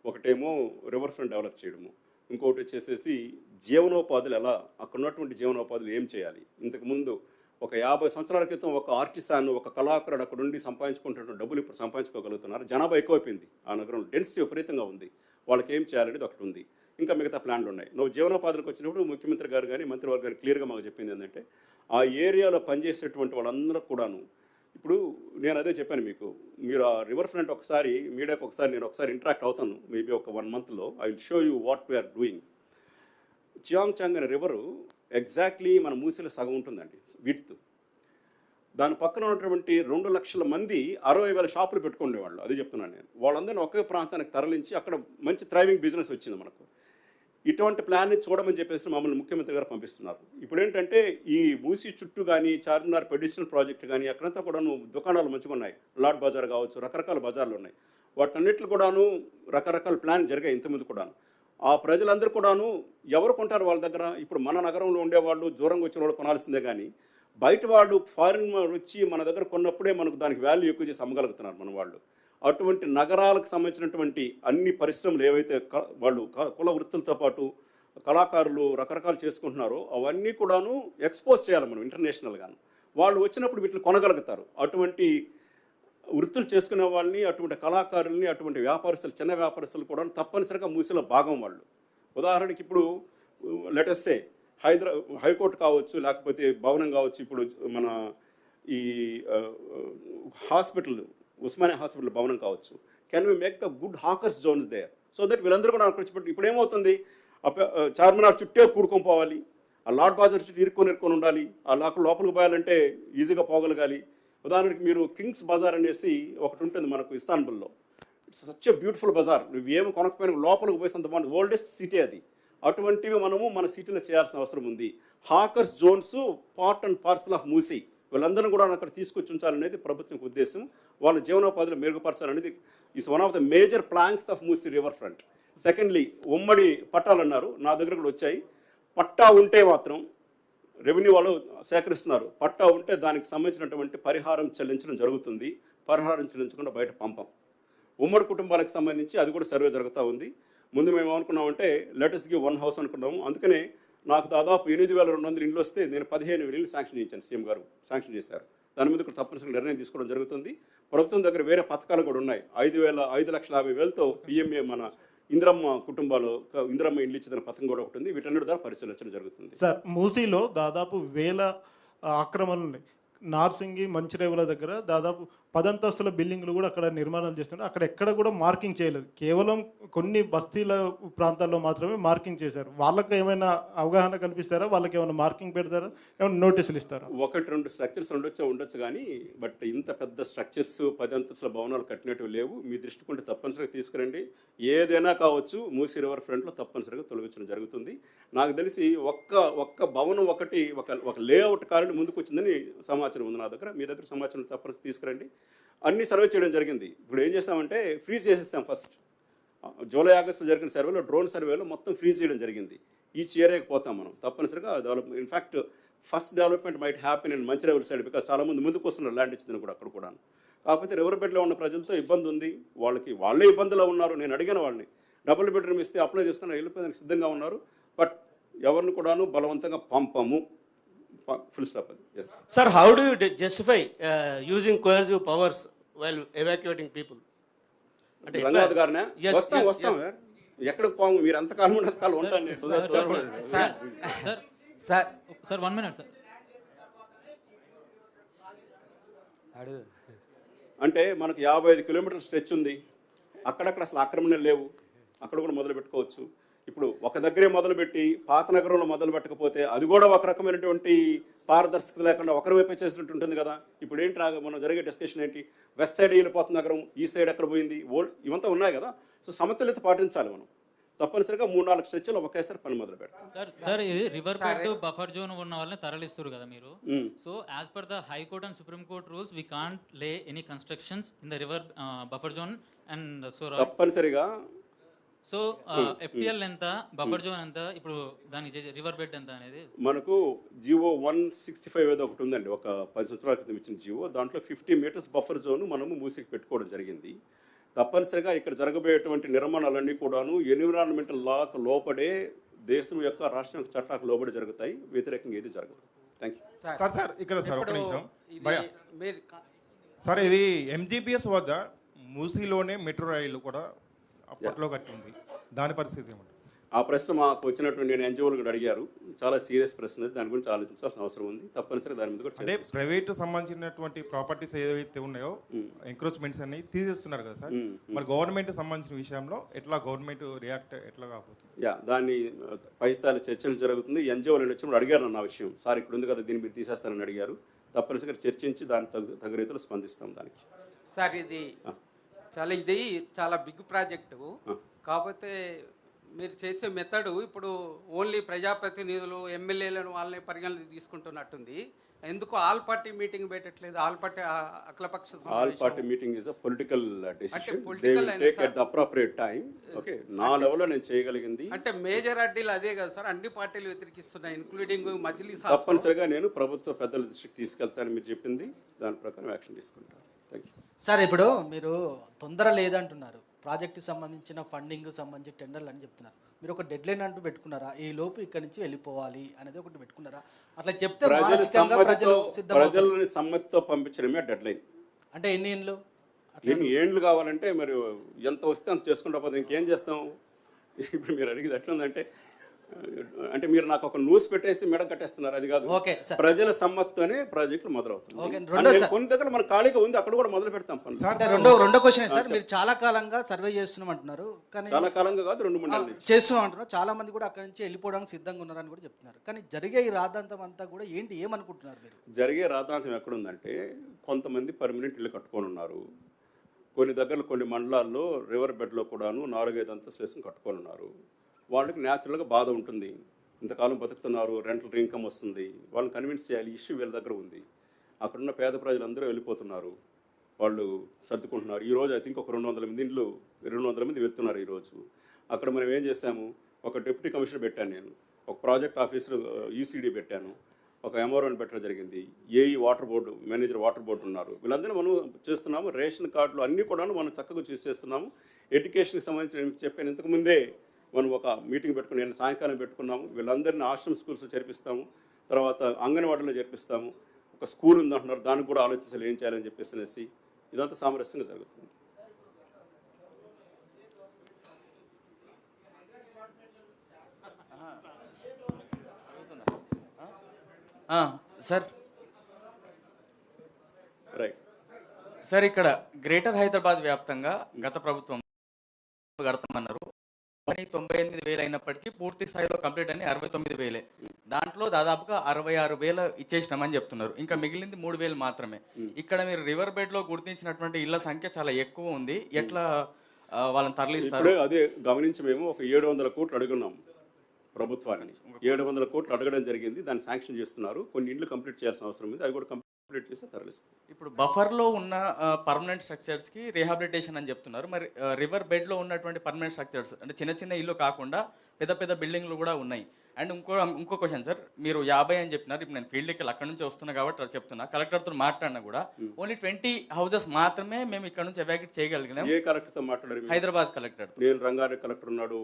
ఒకటేమో రివర్ ఫ్రంట్ డెవలప్ చేయడము, ఇంకొకటి వచ్చేసేసి జీవనోపాధులు ఎలా, అక్కడ ఉన్నటువంటి జీవనోపాధులు ఏం చేయాలి. ఇంతకుముందు ఒక 50 సంవత్సరాల క్రితం ఒక ఆర్టిసాన్, ఒక కళాకారుడు అక్కడ ఉండి సంపాదించుకుంటున్న డబ్బులు ఇప్పుడు సంపాదించుకోగలుగుతున్నారు. జనాభా ఎక్కువైపోయింది ఆ నగరంలో, డెన్సిటీ విపరీతంగా ఉంది. వాళ్ళకి ఏం చేయాలనేది ఒకటి ఉంది. ఇంకా మిగతా ప్లాన్లు ఉన్నాయి. నువ్వు జీవనోపాధులకు వచ్చినప్పుడు ముఖ్యమంత్రి గారు కానీ మంత్రివర్గ గారు క్లియర్గా మాకు చెప్పింది ఏంటంటే ఆ ఏరియాలో పనిచేసేటువంటి వాళ్ళందరూ కూడాను, ఇప్పుడు నేను అదే చెప్పాను మీకు, మీరు ఆ రివర్ ఫ్రంట్ ఒకసారి మీడియాకి నేను ఒకసారి ఇంటరాక్ట్ అవుతాను, మేబీ ఒక 1 మంత్లో. I will show you what we're doing. చియాంగ్చాంగ్ అనే రివరు ఎగ్జాక్ట్లీ మన మూసీలో సగం ఉంటుందండి విడ్త్. దాని పక్కన ఉన్నటువంటి 2 లక్షల మంది 60,000 షాపులు పెట్టుకునేవాళ్ళు. అది చెప్తున్నాను నేను. వాళ్ళందరినీ ఒకే ప్రాంతానికి తరలించి అక్కడ మంచి థ్రైవింగ్ బిజినెస్ వచ్చింది మనకు. ఇటువంటి ప్లాన్ని చూడమని చెప్పేసి మమ్మల్ని ముఖ్యమంత్రి గారు పంపిస్తున్నారు. ఇప్పుడు ఏంటంటే ఈ మూసీ చుట్టూ కానీ చార్మినార్ పెడిషనల్ ప్రాజెక్ట్ కానీ అక్కడంతా కూడాను దుకాణాలు మంచిగా ఉన్నాయి. లాట్ బజార్ కావచ్చు, రకరకాల బజార్లు ఉన్నాయి. వాటన్నిటిలో కూడాను రకరకాల ప్లాన్ జరిగాయి ఇంతకుముందు కూడాను. ఆ ప్రజలందరూ కూడాను ఎవరు కొంటారు వాళ్ళ దగ్గర? ఇప్పుడు మన నగరంలో ఉండేవాళ్ళు, దూరంగా వచ్చిన వాళ్ళు కొనాల్సిందే. కానీ బయట వాళ్ళు, ఫారిన్ వచ్చి మన దగ్గర కొన్నప్పుడే మనకు దానికి వాల్యూ ఎక్కువ చేసి అమ్మగలుగుతున్నారు మన వాళ్ళు. అటువంటి నగరాలకు సంబంధించినటువంటి అన్ని పరిశ్రమలు ఏవైతే వాళ్ళు కుల వృత్తులతో పాటు కళాకారులు రకరకాలు చేసుకుంటున్నారో అవన్నీ కూడాను ఎక్స్పోజ్ చేయాలి మనం ఇంటర్నేషనల్గాను. వాళ్ళు వచ్చినప్పుడు వీటిని కొనగలుగుతారు. అటువంటి వృత్తులు చేసుకునే వాళ్ళని, అటువంటి కళాకారుల్ని, అటువంటి వ్యాపారస్తులు, చిన్న వ్యాపారస్తులు కూడా తప్పనిసరిగా మూసీలో భాగం వాళ్ళు. ఉదాహరణకి ఇప్పుడు లెటెస్సే హైకోర్టు కావచ్చు, లేకపోతే భవనం కావచ్చు, ఇప్పుడు మన ఈ హాస్పిటల్ ఉస్మానియా హాస్పిటల్ భవనం కావచ్చు. Can we make the good hawkers zones there so that వీళ్ళందరూ కూడా అక్కడ వచ్చి. ఇప్పుడు ఏమవుతుంది, చార్మినార్ చుట్టే కూడుకొని పోవాలి, ఆ లాట్ బాజార్ చుట్టూ ఇరుక్కొని ఉండాలి, ఆ లోపలికి పోయాలంటే ఈజీగా పోగలగాలి. ఉదాహరణకి మీరు కింగ్స్ బజార్ అనేసి ఒకటి ఉంటుంది మనకు ఇస్తాన్బుల్లో. It's such a beautiful bazaar. నువ్వు ఏమి కొనకపోయినా లోపలికి పోయేంత బాగుంది. ఓల్డెస్ట్ సిటీ అది. అటువంటివి మనము మన సిటీలో చేయాల్సిన అవసరం ఉంది. Hawkers zones part and parcel of Musi, వీళ్ళందరూ కూడా అక్కడ తీసుకొచ్చి ఉంచాలనేది ప్రభుత్వం ఉద్దేశం. వాళ్ళ జీవనోపాధిలో మెరుగుపరచాలనేది is one of the major planks of Musi river front. Secondly, ఉమ్మడి పట్టాలు అన్నారు, నా దగ్గర కూడా వచ్చాయి. పట్టా ఉంటే మాత్రం రెవెన్యూ వాళ్ళు సేకరిస్తున్నారు. పట్టా ఉంటే దానికి సంబంధించినటువంటి పరిహారం చెల్లించడం జరుగుతుంది. పరిహారం చెల్లించకుండా బయట పంపం. ఉమ్మడి కుటుంబాలకు సంబంధించి అది కూడా సర్వే జరుగుతూ ఉంది. ముందు మేము ఏమనుకున్నామంటే లెటర్స్ గివ్ వన్ హౌస్ అనుకున్నాము. అందుకనే నాకు దాదాపు 8,200 ఇండ్లు వస్తే నేను 15,000 ఇళ్ళు శాంక్షన్ చేయించాను. సీఎం గారు శాంక్షన్ చేశారు. దాని మీద కూడా తప్పనిసరిగా నిర్ణయం తీసుకోవడం జరుగుతుంది. ప్రభుత్వం దగ్గర వేరే పథకాలు కూడా ఉన్నాయి. 5,50,000తో పిఎంఏ మన ఇందిరమ్మ కుటుంబాలు ఇందిరమ్మ ఇండ్లు ఇచ్చిన పథకం కూడా ఒకటి ఉంది. వీటన్నిటి ద్వారా పరిశీలించడం జరుగుతుంది. సార్, మూసీలో దాదాపు 1000 ఆక్రమణలు ఉన్నాయి. నార్సింగి, మంచిరేవుల దగ్గర దాదాపు 10 అంతస్తుల బిల్డింగ్లు కూడా అక్కడ నిర్మాణాలు చేస్తున్నారు. అక్కడ ఎక్కడ కూడా మార్కింగ్ చేయలేదు. కేవలం కొన్ని బస్తీల ప్రాంతాల్లో మాత్రమే మార్కింగ్ చేశారు. వాళ్ళకి ఏమైనా అవగాహన కల్పిస్తారా? వాళ్ళకి ఏమైనా మార్కింగ్ పెడతారా? ఏమైనా నోటీసులు ఇస్తారా? 1-2 స్ట్రక్చర్స్ ఉండొచ్చు కానీ బట్ ఇంత పెద్ద స్ట్రక్చర్స్ 10 అంతస్తుల భవనాలు కట్టినట్టు లేవు. మీ దృష్టికి ఉంటే తప్పనిసరిగా తీసుకురండి. ఏదైనా కావచ్చు, మూసీ రివర్ ఫ్రంట్లో తప్పనిసరిగా తొలగించడం జరుగుతుంది. నాకు తెలిసి ఒక్క భవనం ఒక లేఅవుట్ కారణం ముందుకు వచ్చిందని సమాచారం ఉంది నా దగ్గర. మీ దగ్గర సమాచారం తప్పనిసరి తీసుకురండి. అన్ని సర్వే చేయడం జరిగింది. ఇప్పుడు ఏం చేస్తామంటే ఫ్రీజ్ చేసేస్తాం. ఫస్ట్ జూలై ఆగస్టులో జరిగిన సర్వేలో, డ్రోన్ సర్వేలో మొత్తం ఫ్రీజ్ చేయడం జరిగింది. ఈచ్ ఏరియాకి పోతాం మనం. తప్పనిసరిగా development, in fact first development might happen in Mancherial side, because చాలా మంది ముందుకు వస్తున్నారు ల్యాండ్ ఇచ్చిందని కూడా అక్కడ కూడా. కాకపోతే రివర్ బెడ్లో ఉన్న ప్రజలతో ఇబ్బంది ఉంది. వాళ్ళే ఇబ్బందులో ఉన్నారు. నేను అడిగిన వాళ్ళని డబుల్ బెడ్రూమ్ ఇస్తే అప్లై చేసుకుని వెళ్ళిపోయేందుకు సిద్ధంగా ఉన్నారు. బట్ ఎవరిని కూడాను బలవంతంగా పంపము. ఫుల్ స్టాప్ అది. Yes Sir, how do you justify using coercive powers while evacuating people? Ranganath గారినే Yes, వస్తాం. yes. ఎక్కడికి పోము, మీరు ఎంతకాలం అంతకాలం ఉంటాను. Sir 1 minute sir. అంటే మనకు 55 కిలోమీటర్ల స్ట్రెచ్ ఉంది. అక్కడక్కడ అసలు ఆక్రమణలు లేవు. అక్కడ కూడా మొదలు పెట్టుకోవచ్చు. ఇప్పుడు ఒక దగ్గరే మొదలుపెట్టి పాత నగరంలో మొదలు పెట్టకపోతే అది కూడా ఒక రకమైనటువంటి పారదర్శకత లేకుండా ఒకరి వైపే చేసినట్టు ఉంటుంది కదా. ఇప్పుడు ఏంటి మనం జరిగే డిస్కషన్ ఏంటి? వెస్ట్ సైడ్ వెళ్ళిపోతున్న నగరం, ఈ సైడ్ ఎక్కడ పోయింది, ఇవంతా ఉన్నాయి కదా. సో సమతుల్యత పాటించాలి మనం. తప్పనిసరిగా 3-4 స్ట్రెచ్లు ఒకేసారి పని మొదలు పెడతాం. సార్ ఇది రివర్ బెడ్ బఫర్ జోన్ ఉన్న వాళ్ళని తరలిస్తారు కదా మీరు. So as per the high court and supreme court rules we can't lay any constructions in the river buffer zone and so తప్పనిసరిగా. సో ఎఫ్టిఎల్ ఎంత, బఫర్ జోన్ ఎంత, ఇప్పుడు దానికి రివర్ బెడ్ ఎంత అనేది మనకు జియో 165 ఏదో ఒకటి ఉందండి. ఒక 10 సంవత్సరాల క్రితం ఇచ్చిన జియో. దాంట్లో 50 మీటర్స్ బఫర్ జోన్ మనము మూసికి పెట్టుకోవడం జరిగింది. తప్పనిసరిగా ఇక్కడ జరగబోయేటువంటి నిర్మాణాలన్నీ కూడాను ఎన్విరాన్మెంటల్ లాకు లోపడే, దేశం యొక్క రాష్ట్రం యొక్క చట్టాలకు లోబడి జరుగుతాయి. వ్యతిరేకంగా ఏది జరగదు. Thank you sir. ఇక్కడ సార్ ఒక నిమిషం. సార్, ఇది ఎంజీపీఎస్ వద్ద మూసీలోనే మెట్రో రైలు కూడా అప్పట్లో కట్టింది. దాని పరిస్థితి ఏమంటారు? ఆ ప్రశ్న మాకు వచ్చినటువంటి నేను ఎన్జిఓలు కూడా అడిగారు. చాలా సీరియస్ ప్రశ్న. దాని గురించి ఆలోచించాల్సిన అవసరం ఉంది. తప్పనిసరిగా దాని మీద కూడా అంటే ప్రైవేట్ సంబంధించినటువంటి ప్రాపర్టీస్ ఏవైతే ఉన్నాయో ఎంక్రోచ్మెంట్స్ అన్ని తీసేస్తున్నారు కదా సార్. మరి గవర్నమెంట్ సంబంధించిన విషయంలో ఎట్లా గవర్నమెంట్ రియాక్ట్ ఎట్లా కాబోతుంది? దాన్ని పై స్థాయి చర్చలు జరుగుతుంది. ఎన్జిఓలు వచ్చినప్పుడు అడిగారు నా విషయం. సార్ ఇక్కడ ఉంది కదా, దీన్ని మీరు తీసేస్తారని అడిగారు. తప్పనిసరిగా చర్చించి దాని తగు రీతిలో స్పందిస్తాం దానికి. సార్, ఇది చాలా బిగ్ ప్రాజెక్టు. కాకపోతే మీరు చేసే మెథడ్ ఇప్పుడు ఓన్లీ ప్రజాప్రతినిధులు, ఎమ్మెల్యేలను వాళ్ళని పరిగణన తీసుకుంటున్నట్టుంది. ఎందుకు ఆల్ పార్టీ మీటింగ్ పెట్టట్లేదు? All party all party meeting is a political decision. They will take at the appropriate time. Okay, నా లెవెల్లో నేను చేయగలిగింది. అంటే మేజర్ అడ్డీలు అదే కదా సార్, అన్ని పార్టీలు వ్యతిరేకిస్తున్నాయి, ఇంక్లూడింగ్ మజ్లిస్. తప్పనిసరిగా నేను ప్రభుత్వ పెద్దల దృష్టికి తీసుకెళ్తాను. మీరు చెప్పింది దాని ప్రకారం యాక్షన్ తీసుకుంటాను. Thank you sir. ఇప్పుడు మీరు తొందర లేదంటున్నారు, ప్రాజెక్టుకి సంబంధించిన ఫండింగ్ సంబంధించి టెండర్లు అని చెప్తున్నారు. మీరు ఒక డెడ్ లైన్ అంటూ పెట్టుకున్నారా? ఈ లోపు ఇక్కడి నుంచి వెళ్ళిపోవాలి అనేది ఒకటి పెట్టుకున్నారా? అట్లా చెప్తే ప్రజలని సమ్మతితో పంపించడమే డెడ్ లైన్. అంటే ఎన్ని ఏండ్లు కావాలంటే మరి ఎంత వస్తే అంత చేసుకుంటా పోతే ఇంకేం చేస్తాం? ఇప్పుడు మీరు అడిగేది ఎట్లుందంటే అంటే మీరు నాకు ఒక న్యూస్ పెట్టేసి మెడ కట్టేస్తున్నారు, అది కాదు. Okay sir. ప్రజల సమ్మతితోనే ప్రాజెక్టులు ఓకే, మొదలవుతుంది. రెండో సార్. కొన్ని దగ్గర మన ఖాళీగా ఉంది, అక్కడ కూడా మొదలు పెడతాం పనులు. అంటే రెండో క్వశ్చన్ సార్, మీరు చాలా కాలంగా సర్వే చేస్తున్నాం అంటున్నారు, కానీ చాలా కాలంగా కాదు, 2-3 నెలల నుంచి చేస్తున్నాం అంటున్నారు. చాలా మంది కూడా అక్కడి నుంచి వెళ్ళిపోవడానికి సిద్ధంగా ఉన్నారని కూడా చెప్తున్నారు. కానీ జరిగే ఈ రాద్ధాంతం అంతా కూడా ఏమనుకుంటున్నారు మీరు? జరిగే రాద్ధాంతం ఎక్కడుందంటే, కొంతమంది పర్మనెంట్ ఇల్లు కట్టుకొని ఉన్నారు. కొన్ని దగ్గర కొన్ని మండలాల్లో రివర్ బెడ్లో కూడాను 4-5 అంతస్తులు వేసుకుని కట్టుకొని ఉన్నారు. వాళ్ళకి న్యాచురల్గా బాధ ఉంటుంది. ఇంతకాలం బతుకుతున్నారు, రెంటల్ ఇన్కమ్ వస్తుంది, వాళ్ళని కన్విన్స్ చేయాలి. ఇష్యూ వీళ్ళ దగ్గర ఉంది. అక్కడున్న పేద ప్రజలందరూ వెళ్ళిపోతున్నారు, వాళ్ళు సర్దుకుంటున్నారు. ఈరోజు ఐ థింక్ ఒక 200 మంది వెళ్తున్నారు ఈరోజు. అక్కడ మనం ఏం చేశాము, ఒక డిప్యూటీ కమిషనర్ పెట్టాను నేను, ఒక ప్రాజెక్ట్ ఆఫీసర్ ఈసీడీ పెట్టాను, ఒక ఎంఆర్ఓని పెట్టడం జరిగింది, AE water board manager water board ఉన్నారు. వీళ్ళందరూ మనం చేస్తున్నాము. రేషన్ కార్డులు అన్నీ కూడా మనం చక్కగా చేస్తున్నాము. ఎడ్యుకేషన్కి సంబంధించిన నేను చెప్పాను ఇంతకుముందే, మనం ఒక మీటింగ్ పెట్టుకుని నేను సాయంకాలం పెట్టుకున్నాము. వీళ్ళందరినీ ఆశ్రమ్ స్కూల్స్లో చేర్పిస్తాము, తర్వాత అంగన్వాడీలో చేర్పిస్తాము. ఒక స్కూల్ ఉందంటున్నారు, దానికి కూడా ఆలోచించాలి ఏం చేయాలని చెప్పేసి. ఇదంతా సామరస్యంగా జరుగుతుంది. సార్ రైట్ సార్, ఇక్కడ గ్రేటర్ హైదరాబాద్ వ్యాప్తంగా గత ప్రభుత్వం కడతామన్నారు. 98,000 అయినప్పటికీ పూర్తి స్థాయిలో కంప్లీట్ అని 69,000. దాంట్లో దాదాపుగా 66,000 ఇచ్చేసినామని చెప్తున్నారు. ఇంకా మిగిలింది 3,000 మాత్రమే. ఇక్కడ మీరు రివర్ బెడ్ లో గుర్తించినటువంటి ఇళ్ల సంఖ్య చాలా ఎక్కువ ఉంది. ఎట్లా వాళ్ళని తరలిస్తారు? అదే గమనించి మేము ఒక 700 కోట్లు అడుగున్నాం ప్రభుత్వాన్ని. 700 కోట్లు అడగడం జరిగింది, దాన్ని శాంక్షన్ చేస్తున్నారు. కొన్ని ఇండ్లు కంప్లీట్ చేయాల్సిన అవసరం ఉంది, అవి కూడా కంప్లీట్ చేసి తరలిస్తారు. ఇప్పుడు బఫర్లో ఉన్న పర్మనెంట్ స్ట్రక్చర్స్కి రీహాబిలిటేషన్ అని చెప్తున్నారు. మరి రివర్ బెడ్లో ఉన్నటువంటి పర్మనెంట్ స్ట్రక్చర్స్ అంటే చిన్న ఇల్లు కాకుండా పెద్ద బిల్డింగ్లు కూడా ఉన్నాయి. అండ్ ఇంకో క్వశ్చన్ సార్, మీరు 50 అని చెప్పినారు. ఇప్పుడు నేను ఫీల్డ్కి అక్కడి నుంచి వస్తున్నా కాబట్టి అది చెప్తున్నా. కలెక్టర్తో మాట్లాడినా కూడా ఓన్లీ 20 houses మాత్రమే మేము ఇక్కడ నుంచి ఎవాక్యుయేట్ చేయగలిగినాం. ఏ కలెక్టర్తో మాట్లాడారు? హైదరాబాద్ కలెక్టర్. నేను రంగారెడ్డి కలెక్టర్ ఉన్నాడు.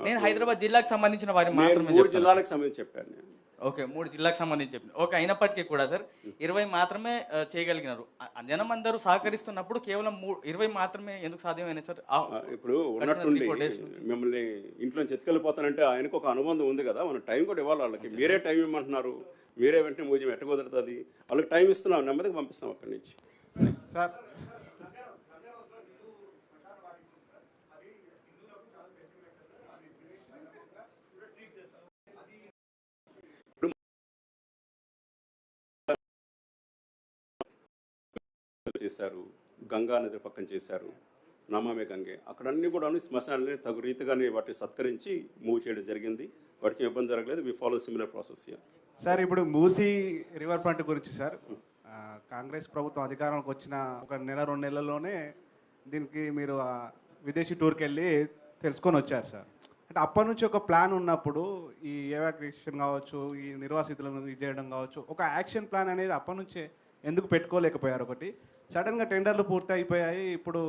నేను హైదరాబాద్ జిల్లాకు సంబంధించిన వారి మాత్రమే 3 జిల్లాలకు సంబంధించి చెప్పాను నేను. ఓకే, 3 జిల్లాకు సంబంధించి చెప్పిన. ఓకే, అయినప్పటికీ కూడా సార్ 20 మాత్రమే చేయగలిగినారు. జనం అందరూ సహకరిస్తున్నప్పుడు కేవలం 20 మాత్రమే ఎందుకు సాధ్యమైంది సార్? ఇప్పుడు ఉన్నట్టుండి మిమ్మల్ని ఇంట్లో ఎత్తుకెళ్ళిపోతానంటే ఆయనకు ఒక అనుబంధం ఉంది కదా, మనం టైం కూడా ఇవ్వాలి వాళ్ళకి. మీరే టైం ఇవ్వమంటున్నారు, మీరే వెంటనే మూజ్యం ఎట్ట కుదురుతుంది? వాళ్ళకి టైం ఇస్తున్నాం, నెమ్మదిగా పంపిస్తాం అక్కడి నుంచి. సార్ చేశారు, గంగా నది పక్కన చేశారు, నమామి గంగే, అక్కడ అన్ని కూడా శ్మశానాలని తగు రీతిగానే వాటిని సత్కరించి మూవ్ చేయడం జరిగింది. వాటికి ఇబ్బంది జరగలేదు. We follow similar process. Sir, ఇప్పుడు మూసీ రివర్ ఫ్రంట్ గురించి సార్, కాంగ్రెస్ ప్రభుత్వం అధికారంలోకి వచ్చిన ఒక 1-2 నెలల్లోనే దీనికి మీరు విదేశీ టూర్కి వెళ్ళి తెలుసుకొని వచ్చారు సార్. అంటే అప్పటి నుంచి ఒక ప్లాన్ ఉన్నప్పుడు ఈ ఎవాక్యుయేషన్ కావచ్చు, ఈ నిర్వాసితులను ఇది చేయడం కావచ్చు, ఒక యాక్షన్ ప్లాన్ అనేది అప్పటి నుంచే ఎందుకు పెట్టుకోలేకపోయారు? ఒకటి, సడన్గా టెండర్లు పూర్తి అయిపోయాయి, ఇప్పుడు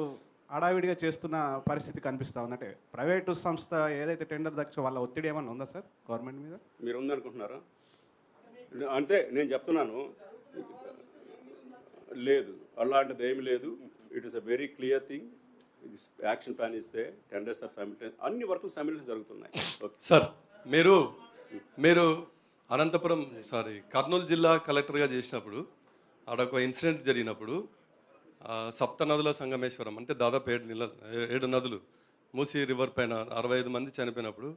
హడావిడిగా చేస్తున్న పరిస్థితి కనిపిస్తూ ఉంది. అంటే ప్రైవేటు సంస్థ ఏదైతే టెండర్ దక్ష వాళ్ళ ఒత్తిడి ఏమైనా ఉందా సార్ గవర్నమెంట్ మీద? మీరు ఉందనుకుంటున్నారా? అంటే నేను చెప్తున్నాను, లేదు, అలాంటిది ఏమి లేదు. It is a very clear thing. Action plan ఇస్తే టెండర్స్ ఆర్ సైమిల్టేనియస్, అన్ని వర్కులు సైమిల్టేనియస్ జరుగుతున్నాయి. సార్, మీరు అనంతపురం కర్నూలు జిల్లా కలెక్టర్గా చేసినప్పుడు ఆడొక ఇన్సిడెంట్ జరిగినప్పుడు సప్త నదుల సంగమేశ్వరం అంటే దాదాపు 7 నదులు మూసీ రివర్ పైన 65 మంది చనిపోయినప్పుడు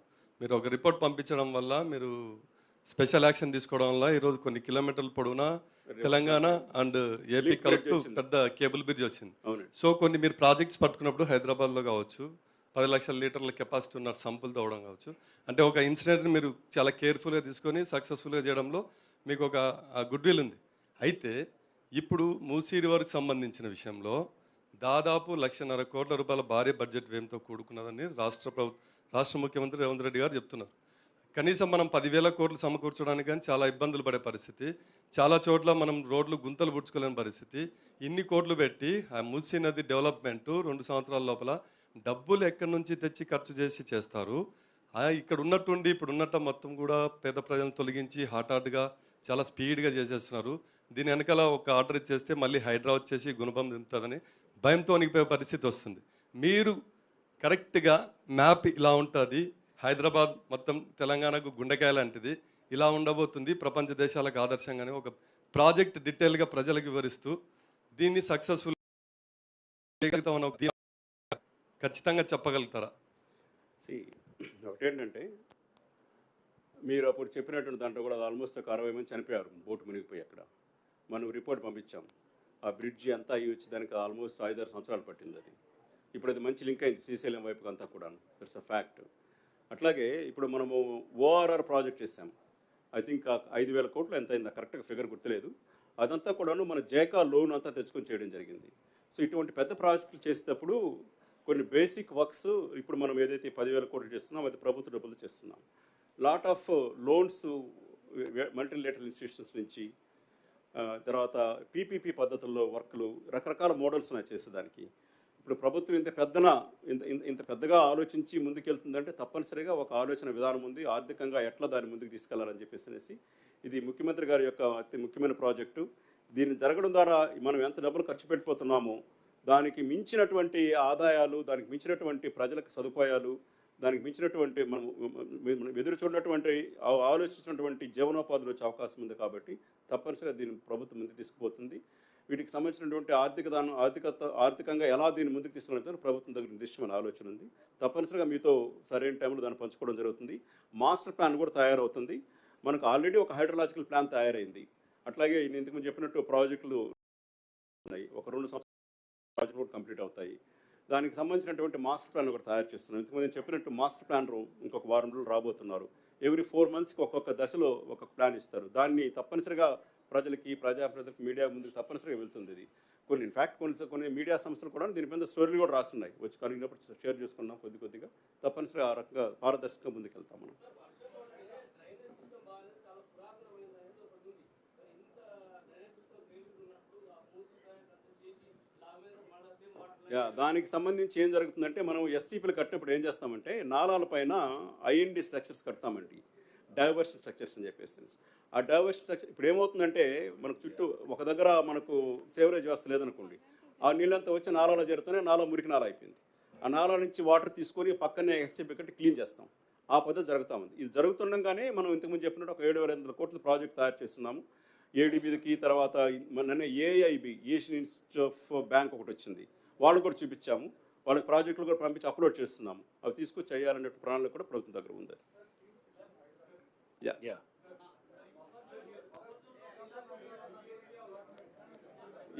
మీరు ఒక రిపోర్ట్ పంపించడం వల్ల, మీరు స్పెషల్ యాక్షన్ తీసుకోవడం వల్ల ఈరోజు కొన్ని కిలోమీటర్ల పొడవునా తెలంగాణ అండ్ ఏపీ కలుపుతూ పెద్ద కేబుల్ బ్రిడ్జ్ వచ్చింది. సో కొన్ని మీరు ప్రాజెక్ట్స్ పట్టుకున్నప్పుడు హైదరాబాద్లో కావచ్చు 10 లక్షల లీటర్ల కెపాసిటీ ఉన్న సంపులు తవ్వడం కావచ్చు, అంటే ఒక ఇన్సిడెంట్ని మీరు చాలా కేర్ఫుల్గా తీసుకొని సక్సెస్ఫుల్గా చేయడంలో మీకు ఒక గుడ్ విల్ ఉంది. అయితే ఇప్పుడు మూసీ రివర్కి సంబంధించిన విషయంలో దాదాపు 1,50,000 కోట్ల రూపాయల భారీ బడ్జెట్ వ్యయంతో కూడుకున్నదని రాష్ట్ర ముఖ్యమంత్రి రేవంత్ రెడ్డి గారు చెప్తున్నారు. కనీసం మనం 10,000 కోట్లు సమకూర్చడానికి కానీ చాలా ఇబ్బందులు పడే పరిస్థితి, చాలా చోట్ల మనం రోడ్లు గుంతలు పుడుచుకోలేని పరిస్థితి. ఇన్ని కోట్లు పెట్టి ఆ మూసీ నది డెవలప్మెంటు 2 సంవత్సరాల లోపల డబ్బులు ఎక్కడి నుంచి తెచ్చి ఖర్చు చేసి చేస్తారు? ఇక్కడ ఉన్నట్టుండి ఇప్పుడు ఉన్నట్టు మొత్తం కూడా పేద ప్రజలను తొలగించి హార్ట్గా చాలా స్పీడ్గా చేసేస్తున్నారు. దీని వెనకాల ఒక ఆర్డర్ ఇచ్చేస్తే మళ్ళీ హైడ్రా వచ్చేసి గుణపం దింపుతుందని భయంతో వణికిపోయే పరిస్థితి వస్తుంది. మీరు కరెక్ట్గా మ్యాప్ ఇలా ఉంటుంది, హైదరాబాద్ మొత్తం తెలంగాణకు గుండెకాయ లాంటిది. ఇలా ఉండబోతుంది, ప్రపంచ దేశాలకు ఆదర్శంగానే ఒక ప్రాజెక్ట్ డీటెయిల్గా ప్రజలకు వివరిస్తూ దీన్ని సక్సెస్ఫుల్ ఖచ్చితంగా చెప్పగలుగుతారా? ఒకటేంటంటే మీరు అప్పుడు చెప్పినటువంటి దాంట్లో కూడా ఆల్మోస్ట్ ఒక 60 మంది చనిపోయారు బోటు మునిగిపోయి. అక్కడ మనం రిపోర్ట్ పంపించాం. ఆ బ్రిడ్జి అంతా అయ్యి వచ్చి దానికి ఆల్మోస్ట్ 5-6 సంవత్సరాలు పట్టింది. అది ఇప్పుడు అది మంచి లింక్ అయింది శ్రీశైలం వైపుకి అంతా కూడా. That's a fact. అట్లాగే ఇప్పుడు మనము ఓఆర్ఆర్ ప్రాజెక్ట్ చేసాం. ఐ థింక్ 5,000 కోట్లు ఎంత అయిందా, కరెక్ట్గా ఫిగర్ గుర్తులేదు. అదంతా కూడాను మన జేకా లోన్ అంతా తెచ్చుకొని చేయడం జరిగింది. సో ఇటువంటి పెద్ద ప్రాజెక్టులు చేసేటప్పుడు కొన్ని బేసిక్ వర్క్స్ ఇప్పుడు మనం ఏదైతే 10,000 కోట్లు చేస్తున్నాం అది ప్రభుత్వ డబ్బులు చేస్తున్నాం. Lot of loans multilateral institutions నుంచి, తర్వాత పీపీపీ పద్ధతుల్లో వర్క్లు, రకరకాల మోడల్స్ ఉన్నాయి చేసేదానికి. ఇప్పుడు ప్రభుత్వం ఇంత పెద్దగా ఆలోచించి ముందుకెళ్తుందంటే తప్పనిసరిగా ఒక ఆలోచన విధానం ఉంది. ఆర్థికంగా ఎట్లా దాన్ని ముందుకు తీసుకెళ్లాలని చెప్పేసి ఇది ముఖ్యమంత్రి గారి యొక్క అతి ముఖ్యమైన ప్రాజెక్టు. దీన్ని జరగడం ద్వారా మనం ఎంత డబ్బులు ఖర్చు పెట్టిపోతున్నామో దానికి మించినటువంటి ఆదాయాలు, దానికి మించినటువంటి ప్రజలకు సదుపాయాలు, దానికి మించినటువంటి మనం ఎదురు చూడనటువంటి ఆలోచించినటువంటి జీవనోపాధులు వచ్చే అవకాశం ఉంది. కాబట్టి తప్పనిసరిగా దీన్ని ప్రభుత్వం ముందుకు తీసుకుపోతుంది. వీటికి సంబంధించినటువంటి ఆర్థికంగా ఎలా దీన్ని ముందుకు తీసుకుని ప్రభుత్వం దగ్గర నిర్దిష్టమైన ఆలోచన ఉంది. తప్పనిసరిగా మీతో సరైన టైంలో దాన్ని పంచుకోవడం జరుగుతుంది. మాస్టర్ ప్లాన్ కూడా తయారవుతుంది. మనకు ఆల్రెడీ ఒక హైడ్రలాజికల్ ప్లాన్ తయారైంది. అట్లాగే నేను ఇంతకుముందు చెప్పినట్టు ప్రాజెక్టులు ఉన్నాయి. ఒక 2 సంవత్సరాలు ప్రాజెక్టులు కూడా కంప్లీట్ అవుతాయి. దానికి సంబంధించినటువంటి మాస్టర్ ప్లాన్ ఒకటి తయారు చేస్తున్నాం. ఇంతకుముందు నేను చెప్పినట్టు మాస్టర్ ప్లాన్ ఇంకొక 1 వారం రోజులు రాబోతున్నారు. ఎవ్రీ 4 మంత్స్కి ఒక్కొక్క దశలో ఒక్కొక్క ప్లాన్ ఇస్తారు. దాన్ని తప్పనిసరిగా ప్రజలకు మీడియా ముందుకు తప్పనిసరిగా వెళ్తుంది. ఇది కొన్ని ఇన్ఫ్యాక్ట్ కొన్ని మీడియా సంస్థలు కూడా దీని మీద స్టోరీలు కూడా రాస్తున్నాయి. వచ్చి కలిగినప్పుడు షేర్ చేసుకున్నాం కొద్దిగా. తప్పనిసరిగా ఆ రకంగా పారదర్శకంగా ముందుకు వెళ్తాం మనం. దానికి సంబంధించి ఏం జరుగుతుందంటే మనం ఎస్టీపీలు కట్టినప్పుడు ఏం చేస్తామంటే నాలాల పైన ఐఎన్డి స్ట్రక్చర్స్ కడతామండి, డైవర్షన్ స్ట్రక్చర్స్ అని చెప్పేసి. ఆ డైవర్షన్ స్ట్రక్చర్ ఇప్పుడు ఏమవుతుందంటే మనకు చుట్టూ ఒక దగ్గర మనకు సేవరేజ్ వ్యవస్థ లేదనుకోండి, ఆ నీళ్ళంతా వచ్చి నాలాలో చేరుతూనే నాలా మురికి నాలా అయిపోయింది. ఆ నాలా నుంచి వాటర్ తీసుకొని పక్కనే ఎస్టీపీ కట్టి క్లీన్ చేస్తాం. ఆ పద్ధతి జరుగుతూ ఉంది. ఇది జరుగుతుండగానే మనం ఇంతకుముందు చెప్పినట్టు ఒక 7,500 కోట్ల ప్రాజెక్ట్ తయారు చేస్తున్నాము. ఏడీబీకి తర్వాత మొన్న AIB Asian institute of bank ఒకటి వచ్చింది. వాళ్ళు కూడా చూపించాము. వాళ్ళకి ప్రాజెక్టులు కూడా పంపించి అప్లోడ్ చేస్తున్నాము. అవి తీసుకొచ్చి చేయాలనే ప్రణాళిక కూడా ప్రభుత్వం దగ్గర ఉంది.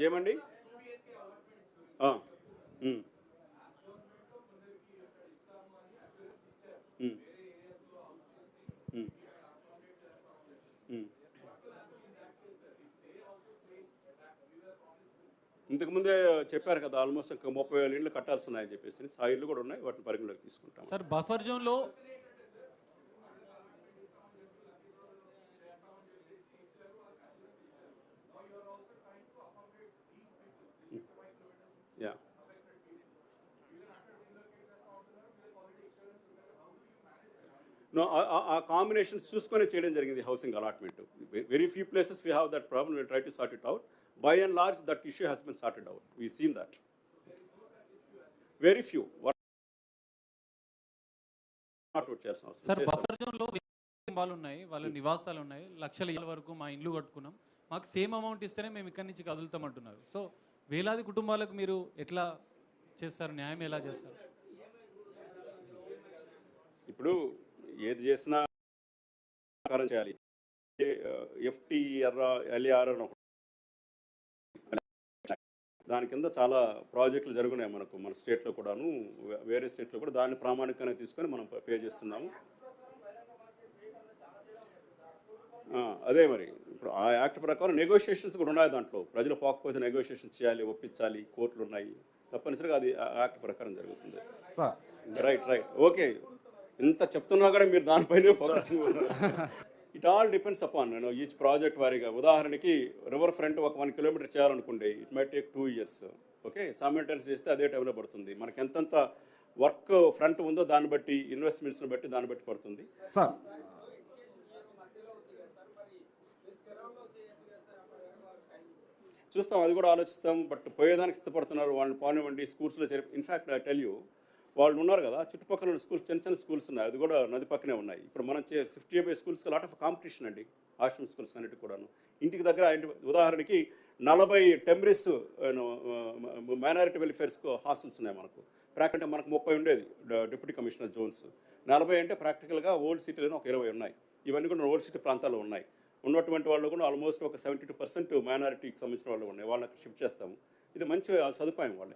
ఏమండి ఇంతకుముందే చెప్పారు కదా, ఆల్మోస్ట్ 30,000 ఇళ్ళు కట్టాల్సి ఉన్నాయని చెప్పేసి. ఆ ఇళ్ళు కూడా ఉన్నాయి, వాటిని పరిగణలోకి తీసుకుంటాం. సార్ బఫర్ జోన్లో ఆ కాంబినేషన్స్ చూసుకొని చేయడం జరిగింది housing allotment. Very few places we have that problem. Will try to sort it out. By and large, that issue has been sorted out. We've seen that. Very few. Sir buffer జోన్లో కుటుంబాలు ఉన్నాయి, వాళ్ళ నివాసాలు ఉన్నాయి, లక్షల ఇళ్ళ వరకు మా ఇండ్లు కట్టుకున్నాం, మాకు సేమ్ అమౌంట్ ఇస్తేనే మేము ఇక్కడి నుంచి కదులుతామంటున్నారు. సో వేలాది కుటుంబాలకు మీరు ఎట్లా చేస్తారు, న్యాయం ఎలా చేస్తారు? ఇప్పుడు ఏది చేసినా చేయాలి. ఎఫ్టీఆర్ఆర్ అని దాని కింద చాలా ప్రాజెక్టులు జరుగున్నాయి మన స్టేట్లో కూడాను, వేరే స్టేట్లో కూడా. దాన్ని ప్రామాణికంగా తీసుకొని మనం పే చేస్తున్నాము. అదే మరి ఇప్పుడు ఆ యాక్ట్ ప్రకారం నెగోషియేషన్స్ కూడా ఉన్నాయి. దాంట్లో ప్రజలు పోకపోతే నెగోషియేషన్స్ చేయాలి, ఒప్పించాలి, కోర్టులు ఉన్నాయి. తప్పనిసరిగా అది ఆ యాక్ట్ ప్రకారం జరుగుతుంది. Right okay. ఇంత చెప్తున్నా కూడా మీరు దానిపైనే it all depends upon each project వారీగా. ఉదాహరణకి రివర్ ఫ్రంట్ ఒక 1 కిలోమీటర్ చేయాలనుకోండి, it might take 2 years. Okay, simultaneous చేస్తే అదే టైంలో పడుతుంది. మనకి ఎంతంత వర్క్ ఫ్రంట్ ఉందో దాన్ని బట్టి, ఇన్వెస్ట్మెంట్స్ని బట్టి దాన్ని బట్టి పడుతుంది. సార్ చూస్తాం, అది కూడా ఆలోచిస్తాం. బట్ పోయేదానికి సిద్ధపడుతున్నారు వాళ్ళని. పోనివ్వండి, స్కూల్స్లో ఇన్ఫ్యాక్ట్ ఐ టెల్ యూ, వాళ్ళు ఉన్నారు కదా, చుట్టుపక్కల ఉన్న స్కూల్స్ చిన్న చిన్న స్కూల్స్ ఉన్నాయి, అది కూడా నది పక్కనే ఉన్నాయి. ఇప్పుడు మనం షిఫ్ట్ చేయబోయే స్కూల్స్కి లాట్ ఆఫ్ కాంపిటీషన్ అండి, ఆశ్రమ్ స్కూల్స్ అన్నిటికి కూడాను. ఇంటికి దగ్గర ఉదాహరణకి 40 టెంబ్రిస్ మైనారిటీ వెల్ఫేర్ హాస్టల్స్ ఉన్నాయి మనకు. అంటే మనకు 30 ఉండేది డిప్యూటీ కమిషనర్ జోన్స్. 40 అంటే ప్రాక్టికల్గా ఓల్డ్ సిటీలోనే ఒక 20 ఉన్నాయి. ఇవన్నీ కూడా ఓల్డ్ సిటీ ప్రాంతాల్లో ఉన్నాయి. ఉన్నటువంటి వాళ్ళు కూడా ఆల్మోస్ట్ ఒక 72% మైనారిటీకి సంబంధించిన వాళ్ళు ఉన్నాయి. వాళ్ళకి షిఫ్ట్ చేస్తాము. ఇది మంచి సదుపాయం వాళ్ళకి.